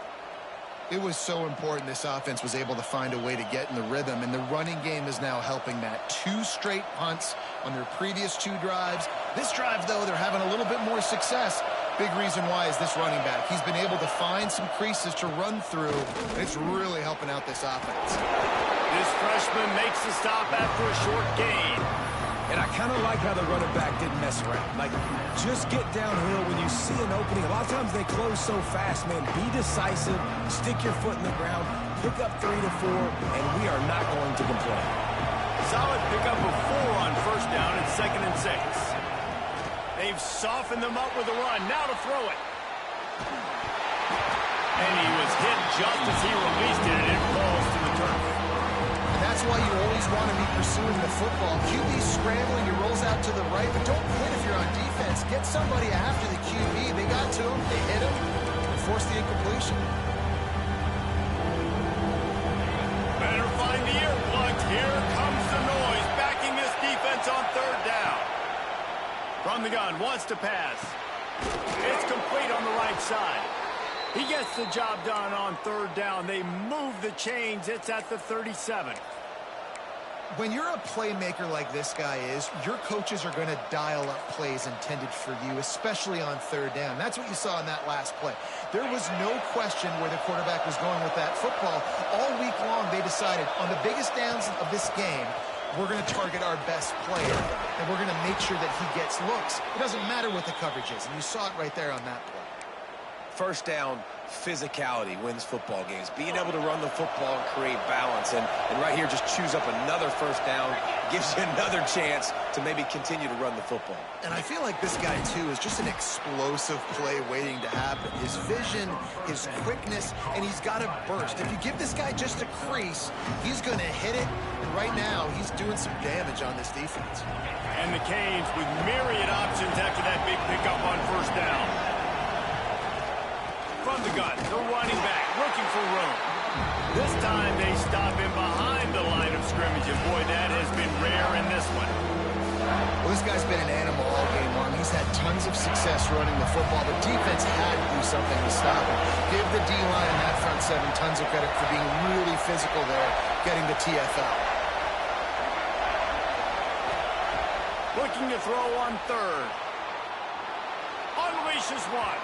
It was so important this offense was able to find a way to get in the rhythm, and the running game is now helping that. 2 straight punts on their previous 2 drives. This drive, though, they're having a little bit more success. Big reason why is this running back. He's been able to find some creases to run through. It's really helping out this offense. This freshman makes the stop after a short gain. And I kind of like how the running back didn't mess around. Like, just get downhill when you see an opening. A lot of times they close so fast, man. Be decisive, stick your foot in the ground, pick up 3 to 4, and we are not going to complain. Solid pickup of 4 on first down and 2nd and 6. They've softened them up with a run. Now to throw it. And he was hit just as he released it, and it falls to the turf. That's why you always want to be pursuing the football. QB's scrambling, he rolls out to the right, but don't quit if you're on defense. Get somebody after the QB. They got to him, they hit him, and forced the incompletion. Better find the earplugs. Here comes the noise, backing this defense on 3rd down. From the gun, wants to pass. It's complete on the right side. He gets the job done on 3rd down. They move the chains. It's at the 37. When you're a playmaker like this guy is, your coaches are going to dial up plays intended for you, especially on 3rd down. That's what you saw in that last play. There was no question where the quarterback was going with that football. All week long, they decided on the biggest downs of this game, we're going to target our best player, and we're going to make sure that he gets looks. It doesn't matter what the coverage is, and you saw it right there on that play. First down, physicality wins football games. Being able to run the football and create balance. And right here, just choose up another first down. Gives you another chance to maybe continue to run the football. And I feel like this guy, too, is just an explosive play waiting to happen. His vision, his quickness, and he's got a burst. If you give this guy just a crease, he's going to hit it. And right now, he's doing some damage on this defense. And the Canes with myriad options after that big pickup on first down. From the gun, the running back looking for room. This time they stop him behind the line of scrimmage, and boy, that has been rare in this one. Well, this guy's been an animal all game long. He's had tons of success running the football. The defense had to do something to stop him. Give the D-line and that front 7 tons of credit for being really physical there, getting the TFL. Looking to throw on 3rd. Unleashes one.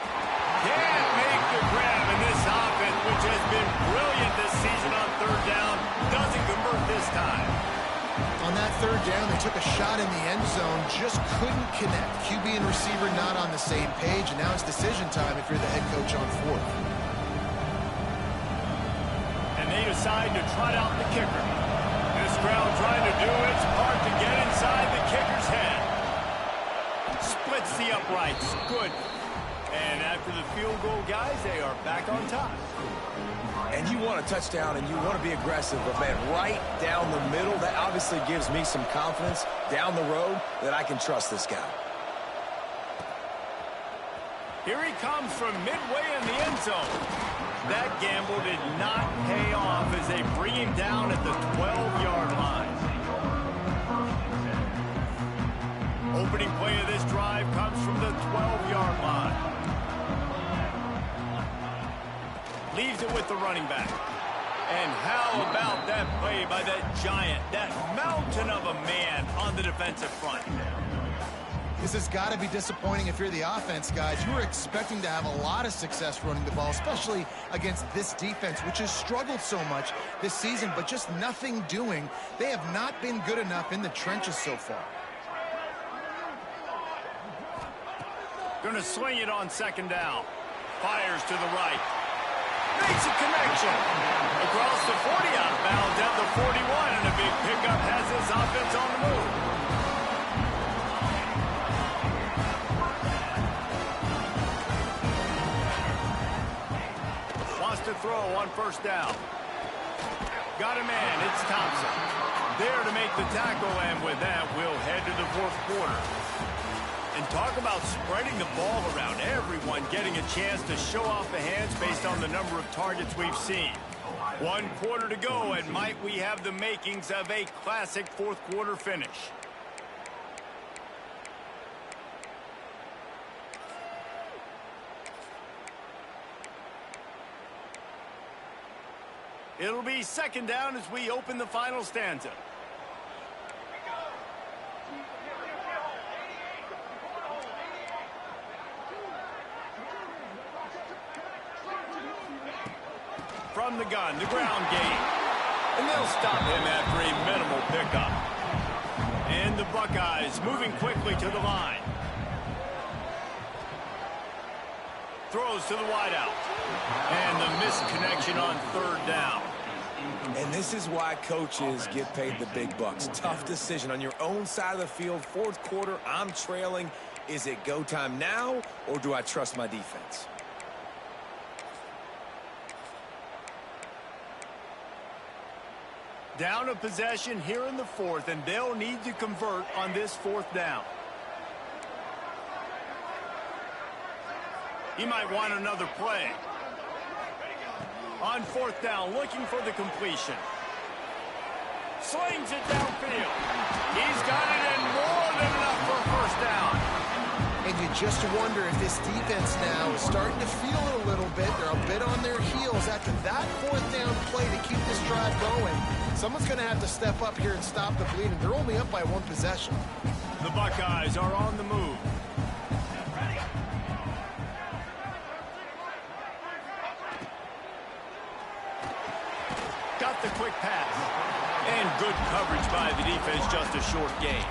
Can't make the grab, and this offense, which has been brilliant this season on 3rd down, doesn't convert this time. On that 3rd down, they took a shot in the end zone, just couldn't connect. QB and receiver not on the same page, and now it's decision time if you're the head coach on 4th. And they decide to trot out the kicker. This crowd trying to do its part to get inside the kicker's head. Splits the uprights. Good. And after the field goal, guys, they are back on top. And you want a touchdown and you want to be aggressive, but man, right down the middle, that obviously gives me some confidence down the road that I can trust this guy. Here he comes from midway in the end zone. That gamble did not pay off as they bring him down at the 12-yard line. Opening play of this drive comes from the 12-yard line. Leaves it with the running back. And how about that play by that giant, that mountain of a man on the defensive front? This has got to be disappointing if you're the offense, guys. You were expecting to have a lot of success running the ball, especially against this defense, which has struggled so much this season, but just nothing doing. They have not been good enough in the trenches so far. Going to swing it on second down. Fires to the right. Makes a connection. Across the 40, out of bounds down the 41, and a big pickup has this offense on the move. Wants to throw on first down. Got a man, it's Thompson. There to make the tackle, and with that, we'll head to the fourth quarter. And talk about spreading the ball around, everyone getting a chance to show off the hands based on the number of targets we've seen. 1 quarter to go, and might we have the makings of a classic fourth quarter finish. It'll be second down as we open the final stanza. From the gun, the ground game. And they'll stop him after a minimal pickup. And the Buckeyes moving quickly to the line. Throws to the wideout. And the missed connection on third down. And this is why coaches get paid the big bucks. Tough decision on your own side of the field. Fourth quarter, I'm trailing. Is it go time now, or do I trust my defense? Down a possession here in the fourth, and they'll need to convert on this fourth down. He might want another play. On fourth down, looking for the completion. Slings it downfield. He's got it, and more than enough for a first down. And you just wonder if this defense now is starting to feel it a little bit. They're a bit on their heels after that fourth down play to keep this drive going. Someone's going to have to step up here and stop the bleeding. They're only up by one possession. The Buckeyes are on the move. Got the quick pass. And good coverage by the defense, just a short gain.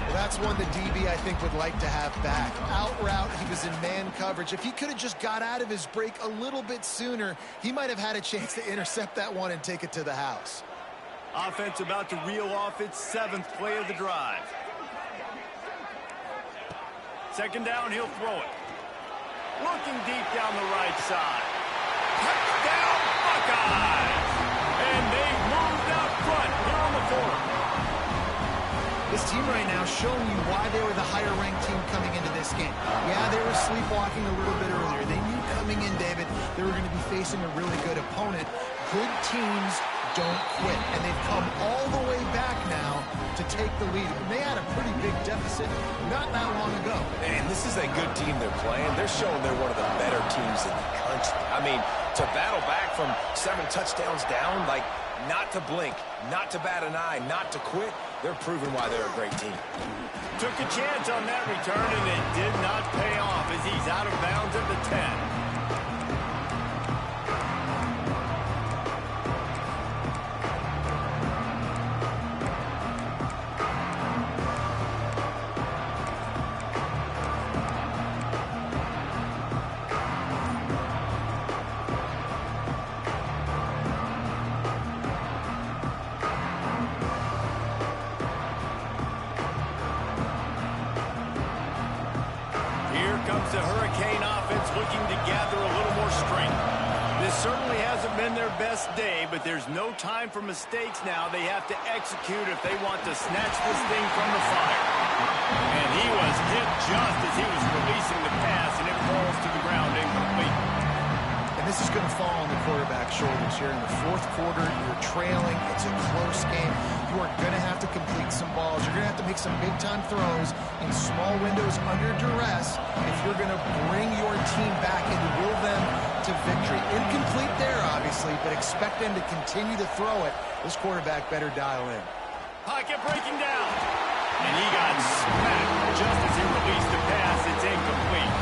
Well, that's one the DB, I think, would like to have back. Out route, he was in man coverage. If he could have just got out of his break a little bit sooner, he might have had a chance to intercept that one and take it to the house. Offense about to reel off its 7th play of the drive. Second down, he'll throw it. Looking deep down the right side. Touchdown, Buckeyes! And they've moved out front here on the fourth. This team right now showing you why they were the higher-ranked team coming into this game. Yeah, they were sleepwalking a little bit earlier. They knew coming in, David, they were going to be facing a really good opponent. Good teams don't quit, and they've come all the way back now to take the lead. And they had a pretty big deficit not that long ago. And this is a good team they're playing. They're showing they're one of the better teams in the country. I mean, to battle back from 7 touchdowns down, like, not to blink, not to bat an eye, not to quit. They're proving why they're a great team. Took a chance on that return, and it did not pay off as he's out of bounds at the 10. The certainly hasn't been their best day, but there's no time for mistakes now. They have to execute if they want to snatch this thing from the fire. And he was hit just as he was releasing the pass, and it falls to the ground incomplete. And this is going to fall on the quarterback's shoulders here in the fourth quarter. You're trailing. It's a close game. You are going to have to complete some balls. You're going to have to make some big-time throws in small windows under duress if you're going to bring your team back and will them to victory. Incomplete there, obviously, but expect them to continue to throw it. This quarterback better dial in. Pocket breaking down. And he got smacked just as he released the pass. It's incomplete.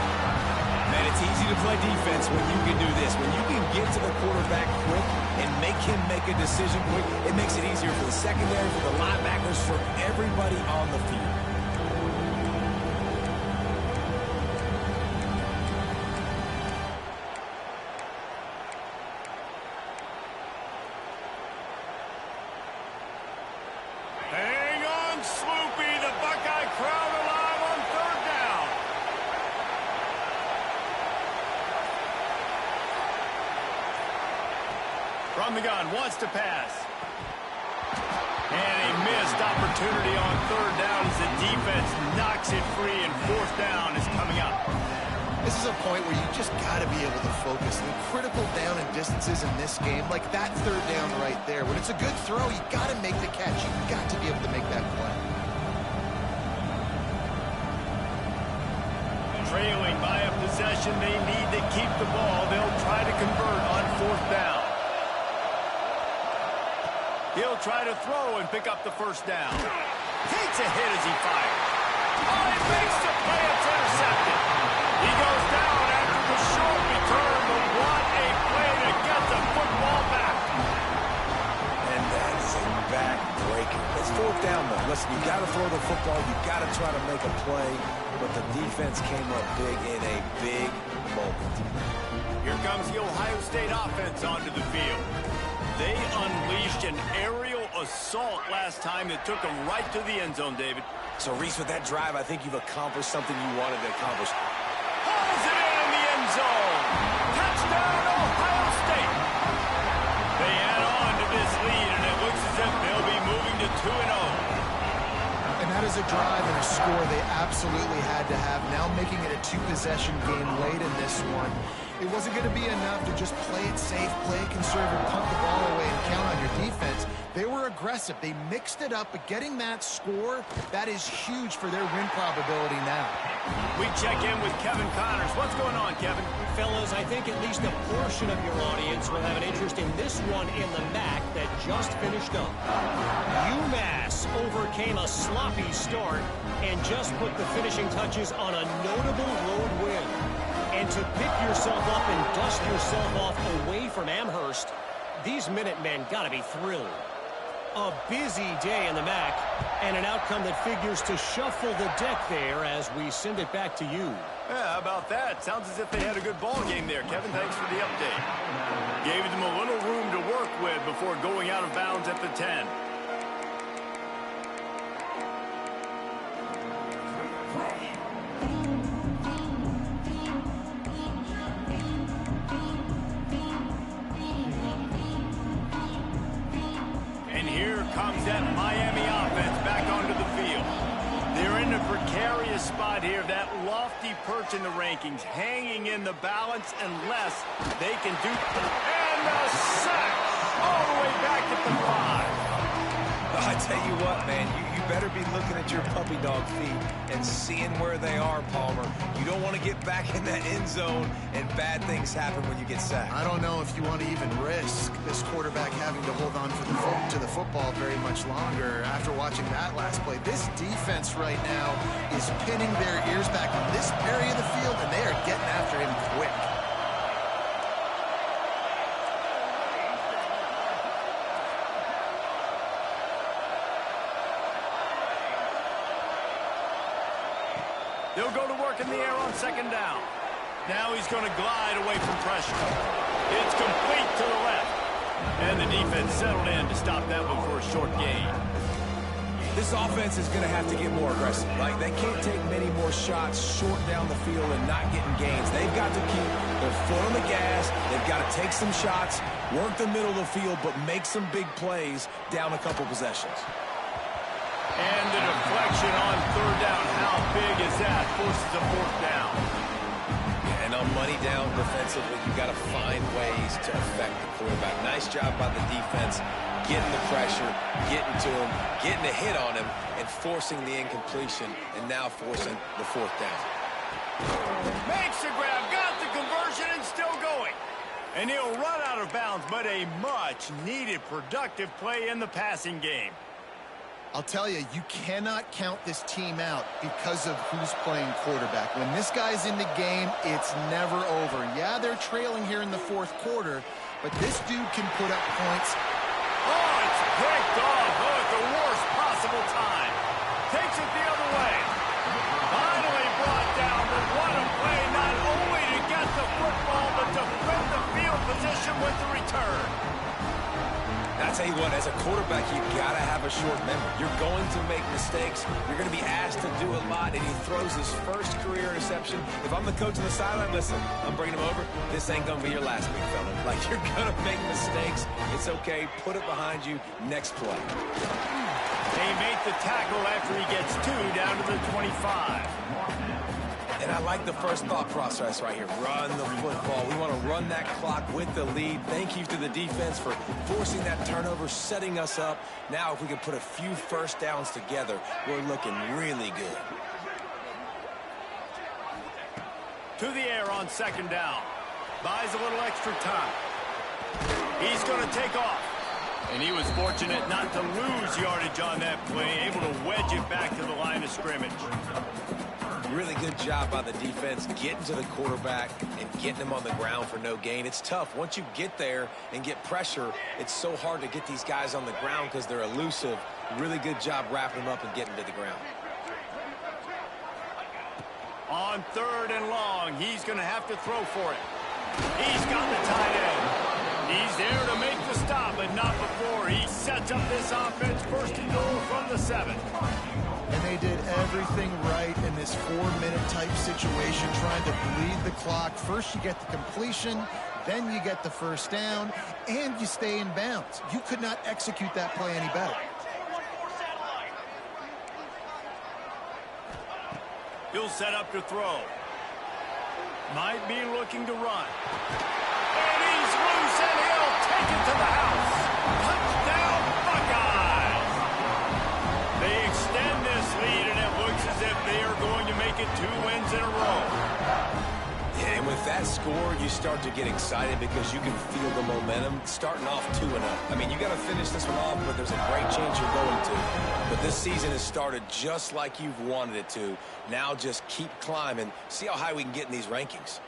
Man, it's easy to play defense when you can do this. When you can get to the quarterback quick and make him make a decision quick, it makes it easier for the secondary, for the linebackers, for everybody on the field. Hang on, Sloopy. The Buckeye crowd alive on third down. From the gun, wants to pass. And a missed opportunity on third down as the defense knocks it free, and fourth down is coming up. This is a point where you just got to be able to focus. The critical down and distances in this game, like that third down right there. When it's a good throw, you got to make the catch. You've got to be able to make that play. Trailing by a possession, they need to keep the ball. They'll try to convert on fourth down. He'll try to throw and pick up the first down. Takes a hit as he fires. Oh, he makes the play. It's intercepted. He goes down after the short return, but what a play to get the football back. And that is a back-breaker. It's fourth down, though. Listen, you got to throw the football. You got to try to make a play, but the defense came up big in a big moment. Here comes the Ohio State offense onto the field. They unleashed an aerial assault last time that took them right to the end zone, David. So, Reese, with that drive, I think you've accomplished something you wanted to accomplish. Hauls it in the end zone. Touchdown, Ohio State. They add on to this lead, and it looks as if they'll be moving to 2-0. And that is a drive and a score they absolutely had to have. Now making it a two-possession game late in this one. It wasn't going to be enough to just play it safe, play it conservative, punt the ball away, and count on your defense. They were aggressive. They mixed it up, but getting that score, that is huge for their win probability now. We check in with Kevin Connors. What's going on, Kevin? Fellas, I think at least a portion of your audience will have an interest in this one in the MAC that just finished up. UMass overcame a sloppy start and just put the finishing touches on a notable road win. And to pick yourself up and dust yourself off away from Amherst, these Minutemen got to be thrilled. A busy day in the MAC, and an outcome that figures to shuffle the deck there as we send it back to you. Yeah, how about that? Sounds as if they had a good ball game there, Kevin. Thanks for the update. Gave them a little room to work with before going out of bounds at the 10. Comes that Miami offense back onto the field. They're in a precarious spot here. That lofty perch in the rankings, hanging in the balance unless they can do... And a sack all the way back at the 5. I tell you what, man, you better be looking at your puppy dog feet and seeing where they are, Palmer. You don't want to get back in that end zone and bad things happen when you get sacked. I don't know if you want to even risk this quarterback having to hold on to the football very much longer after watching that last play. This defense right now is pinning their ears back on this area of the field, and they are getting after him quick. They'll go to work in the air on second down. Now he's going to glide away from pressure. It's complete to the left. And the defense settled in to stop that one for a short gain. This offense is going to have to get more aggressive. Like, they can't take many more shots short down the field and not getting gains. They've got to keep their foot on the gas. They've got to take some shots, work the middle of the field, but make some big plays down a couple possessions. And the deflection on third down. How big is that? Forces a fourth down. And on money down defensively, you've got to find ways to affect the quarterback. Nice job by the defense, getting the pressure, getting to him, getting a hit on him, and forcing the incompletion, and now forcing the fourth down. Makes the grab, got the conversion, and still going. And he'll run out of bounds, but a much-needed productive play in the passing game. I'll tell you, you cannot count this team out because of who's playing quarterback. When this guy's in the game, it's never over. Yeah, they're trailing here in the fourth quarter, but this dude can put up points. Oh, it's picked off. Oh, at the worst possible time. Takes it the other way. Finally brought down, but what a play, not only to get the football, but to flip the field position with the return. I tell you what, as a quarterback, you got to have a short memory. You're going to make mistakes. You're going to be asked to do a lot, and he throws his first career interception. If I'm the coach on the sideline, listen, I'm bringing him over. This ain't going to be your last, big fella. Like, you're going to make mistakes. It's okay. Put it behind you. Next play. They make the tackle after he gets two down to the 25. And I like the first thought process right here. Run the football. We want to run that clock with the lead. Thank you to the defense for forcing that turnover, setting us up. Now, if we can put a few first downs together, we're looking really good. To the air on second down. Buys a little extra time. He's going to take off. And he was fortunate not to lose yardage on that play, able to wedge it back to the line of scrimmage. Really good job by the defense getting to the quarterback and getting him on the ground for no gain. It's tough. Once you get there and get pressure, it's so hard to get these guys on the ground because they're elusive. Really good job wrapping them up and getting to the ground. On third and long, he's going to have to throw for it. He's got the tight end. He's there to make the stop, but not before he sets up this offense first and goal from the 7. And they did everything right in this 4-minute type situation, trying to bleed the clock. First you get the completion, then you get the first down, and you stay in bounds. You could not execute that play any better. He'll set up to throw. Might be looking to run. And he's loose, and he'll take it to the house. Touchdown, Buckeyes! They extend this lead, and it looks as if they are going to make it 2 wins in a row. Yeah, and with that score, you start to get excited because you can feel the momentum starting off 2-0. I mean, you got to finish this one off, but there's a great chance you're going to. But this season has started just like you've wanted it to. Now just keep climbing. See how high we can get in these rankings.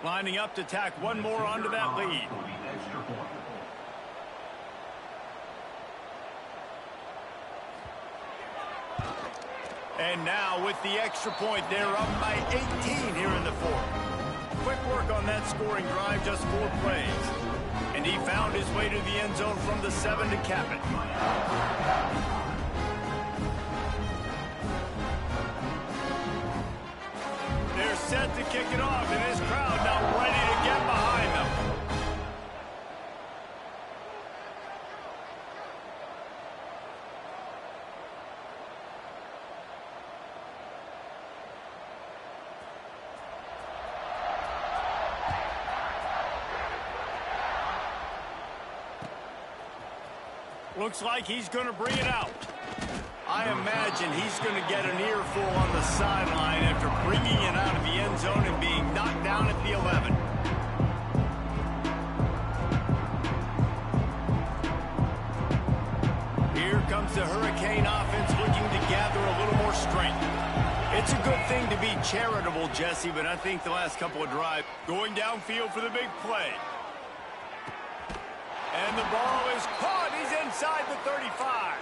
Lining up to tack one more onto that lead. And now with the extra point, they're up by 18 here in the fourth. Quick work on that scoring drive, just 4 plays. And he found his way to the end zone from the 7 to cap it. They're set to kick it off, and this crowd now ready to get behind them. Looks like he's going to bring it out. I imagine he's going to get an earful on the sideline after bringing it out of the end zone and being knocked down at the 11. Here comes the Hurricane offense looking to gather a little more strength. It's a good thing to be charitable, Jesse, but I think the last couple of drives going downfield for the big play. And the ball is caught. He's inside the 35.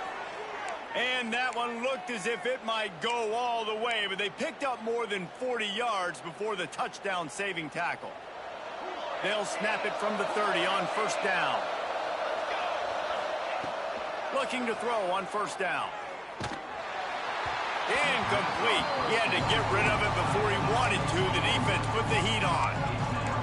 And that one looked as if it might go all the way, but they picked up more than 40 yards before the touchdown-saving tackle. They'll snap it from the 30 on first down. Looking to throw on first down. Incomplete. He had to get rid of it before he wanted to. The defense put the heat on.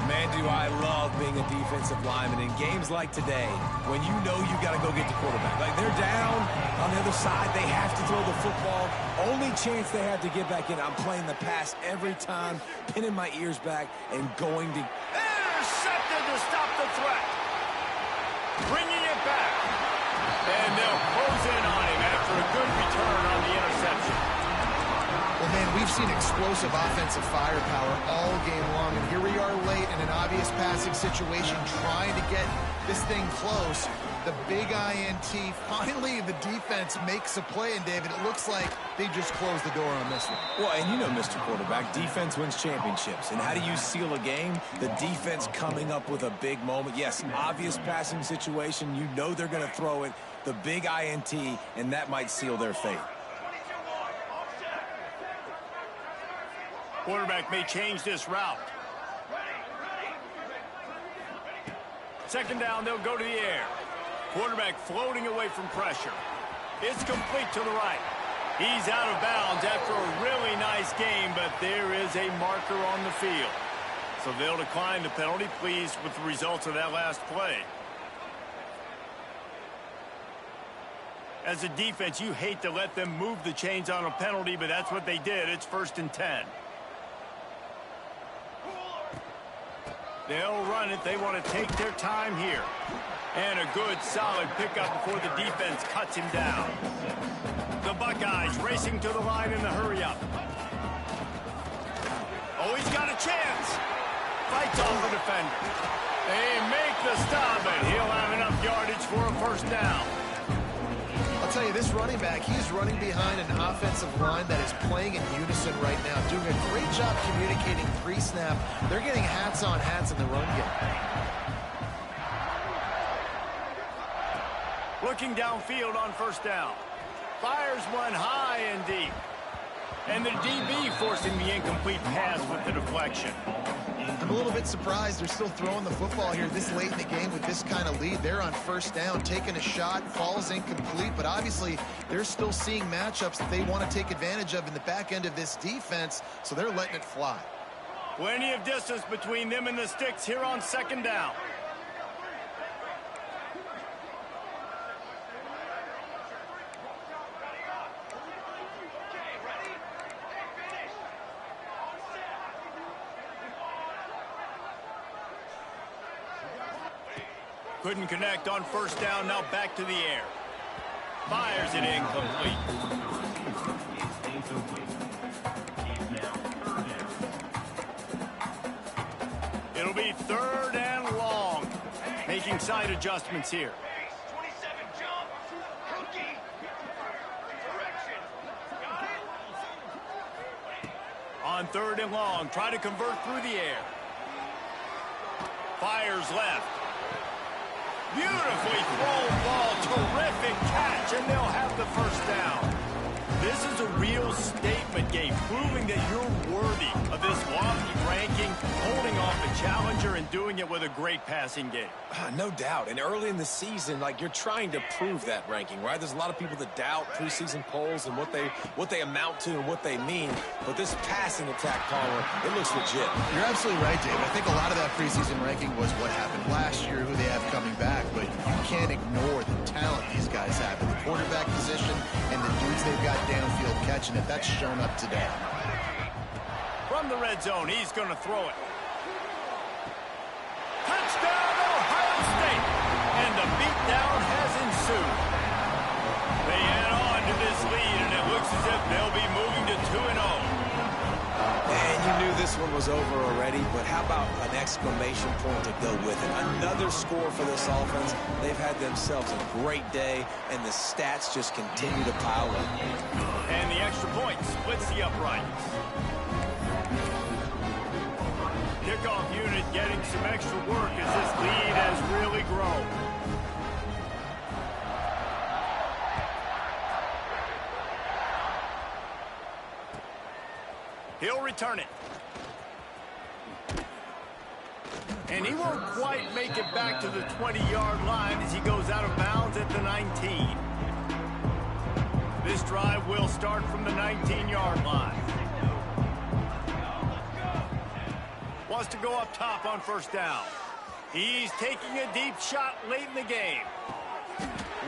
Man, do I love being a defensive lineman in games like today when you know you got to go get the quarterback. Like, they're down on the other side. They have to throw the football. Only chance they have to get back in. I'm playing the pass every time, pinning my ears back and going to... Intercepted to stop the threat. Bringing it back. And they'll close in on him after a good return on the interception. Well, man, we've seen explosive offensive firepower all game long, and here we are late in an obvious passing situation trying to get this thing close. The big INT, finally the defense makes a play, and David, it looks like they just closed the door on this one. Well, and you know, Mr. Quarterback, defense wins championships. And how do you seal a game? The defense coming up with a big moment. Yes, obvious passing situation. You know they're going to throw it. The big INT, and that might seal their fate. Quarterback may change this route. Second down, they'll go to the air. Quarterback floating away from pressure. It's complete to the right. He's out of bounds after a really nice game, but there is a marker on the field. So they'll decline the penalty, pleased with the results of that last play. As a defense, you hate to let them move the chains on a penalty, but that's what they did. It's 1st and 10. They'll run it. They want to take their time here. And a good, solid pickup before the defense cuts him down. The Buckeyes racing to the line in the hurry-up. Oh, he's got a chance. Fights off the defender. They make the stop, and he'll have enough yardage for a first down. I'll tell you, this running back, he's running behind an offensive line that is playing in unison right now, doing a great job communicating pre-snap. They're getting hats on hats in the run game. Looking downfield on first down. Fires one high and deep. And the DB forcing the incomplete pass with the deflection. I'm a little bit surprised they're still throwing the football here this late in the game with this kind of lead. They're on first down, taking a shot, falls incomplete, but obviously they're still seeing matchups that they want to take advantage of in the back end of this defense, so they're letting it fly. Plenty of distance between them and the sticks here on second down. Couldn't connect on first down, now back to the air. Fires it incomplete. It'll be 3rd and long. Making side adjustments here. 27 jump. Rookie. Correction. Got it? On 3rd and long, try to convert through the air. Fires left. Beautifully thrown ball, terrific catch, and they'll have the first down. This is a real statement game, proving that you're worthy of this lofty ranking, holding off the challenger and doing it with a great passing game. No doubt. And early in the season, like, you're trying to prove that ranking, right? There's a lot of people that doubt preseason polls and what they amount to and what they mean. But this passing attack, Palmer, it looks legit. You're absolutely right, Dave. I think a lot of that preseason ranking was what happened last year, who they have coming back. But you can't ignore the talent these guys have in the quarterback position and the dudes they've got downfield catching it. That's shown up today. From the red zone, he's going to throw it. Touchdown, Ohio State! And the beatdown has ensued. They add on to this lead, and it looks as if they'll be moving to 2-0. And you knew this one was over already, but how about an exclamation point to go with it? Another score for this offense. They've had themselves a great day, and the stats just continue to pile up. And the extra point splits the uprights. Kickoff unit getting some extra work as this lead has really grown. He'll return it. And he won't quite make it back to the 20-yard line as he goes out of bounds at the 19. This drive will start from the 19-yard line. Wants to go up top on first down. He's taking a deep shot late in the game.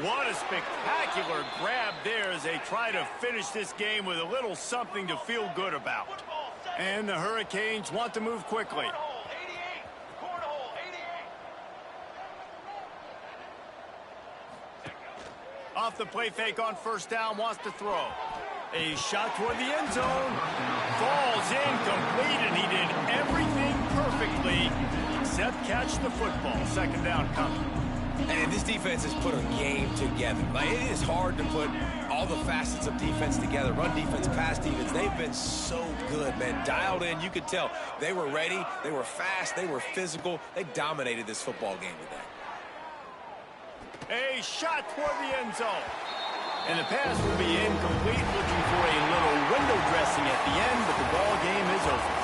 What a spectacular grab there as they try to finish this game with a little something to feel good about. And the Hurricanes want to move quickly. Off the play fake on first down, wants to throw. A shot toward the end zone. Falls incomplete, and he did everything perfectly except catch the football. Second down coming. And this defense has put a game together. Like, it is hard to put all the facets of defense together. Run defense, pass defense. They've been so good, man. Dialed in. You could tell they were ready. They were fast. They were physical. They dominated this football game today. A shot toward the end zone. And the pass will be incomplete, looking for a little window dressing at the end, but the ball game is over.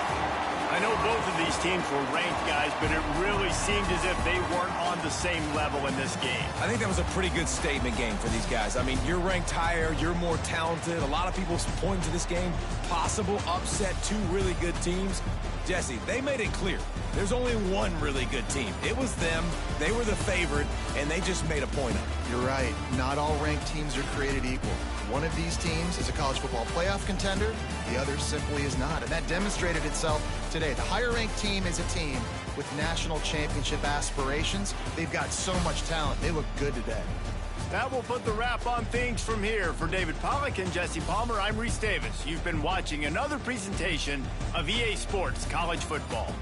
I know both of these teams were ranked, guys, but it really seemed as if they weren't on the same level in this game. I think that was a pretty good statement game for these guys. I mean, you're ranked higher, you're more talented. A lot of people point to this game, possible upset, two really good teams. Jesse, they made it clear. There's only one really good team. It was them. They were the favorite, and they just made a point of it. You're right. Not all ranked teams are created equal. One of these teams is a college football playoff contender. The other simply is not. And that demonstrated itself today. The higher-ranked team is a team with national championship aspirations. They've got so much talent. They look good today. That will put the wrap on things from here. For David Pollack and Jesse Palmer, I'm Reese Davis. You've been watching another presentation of EA Sports College Football.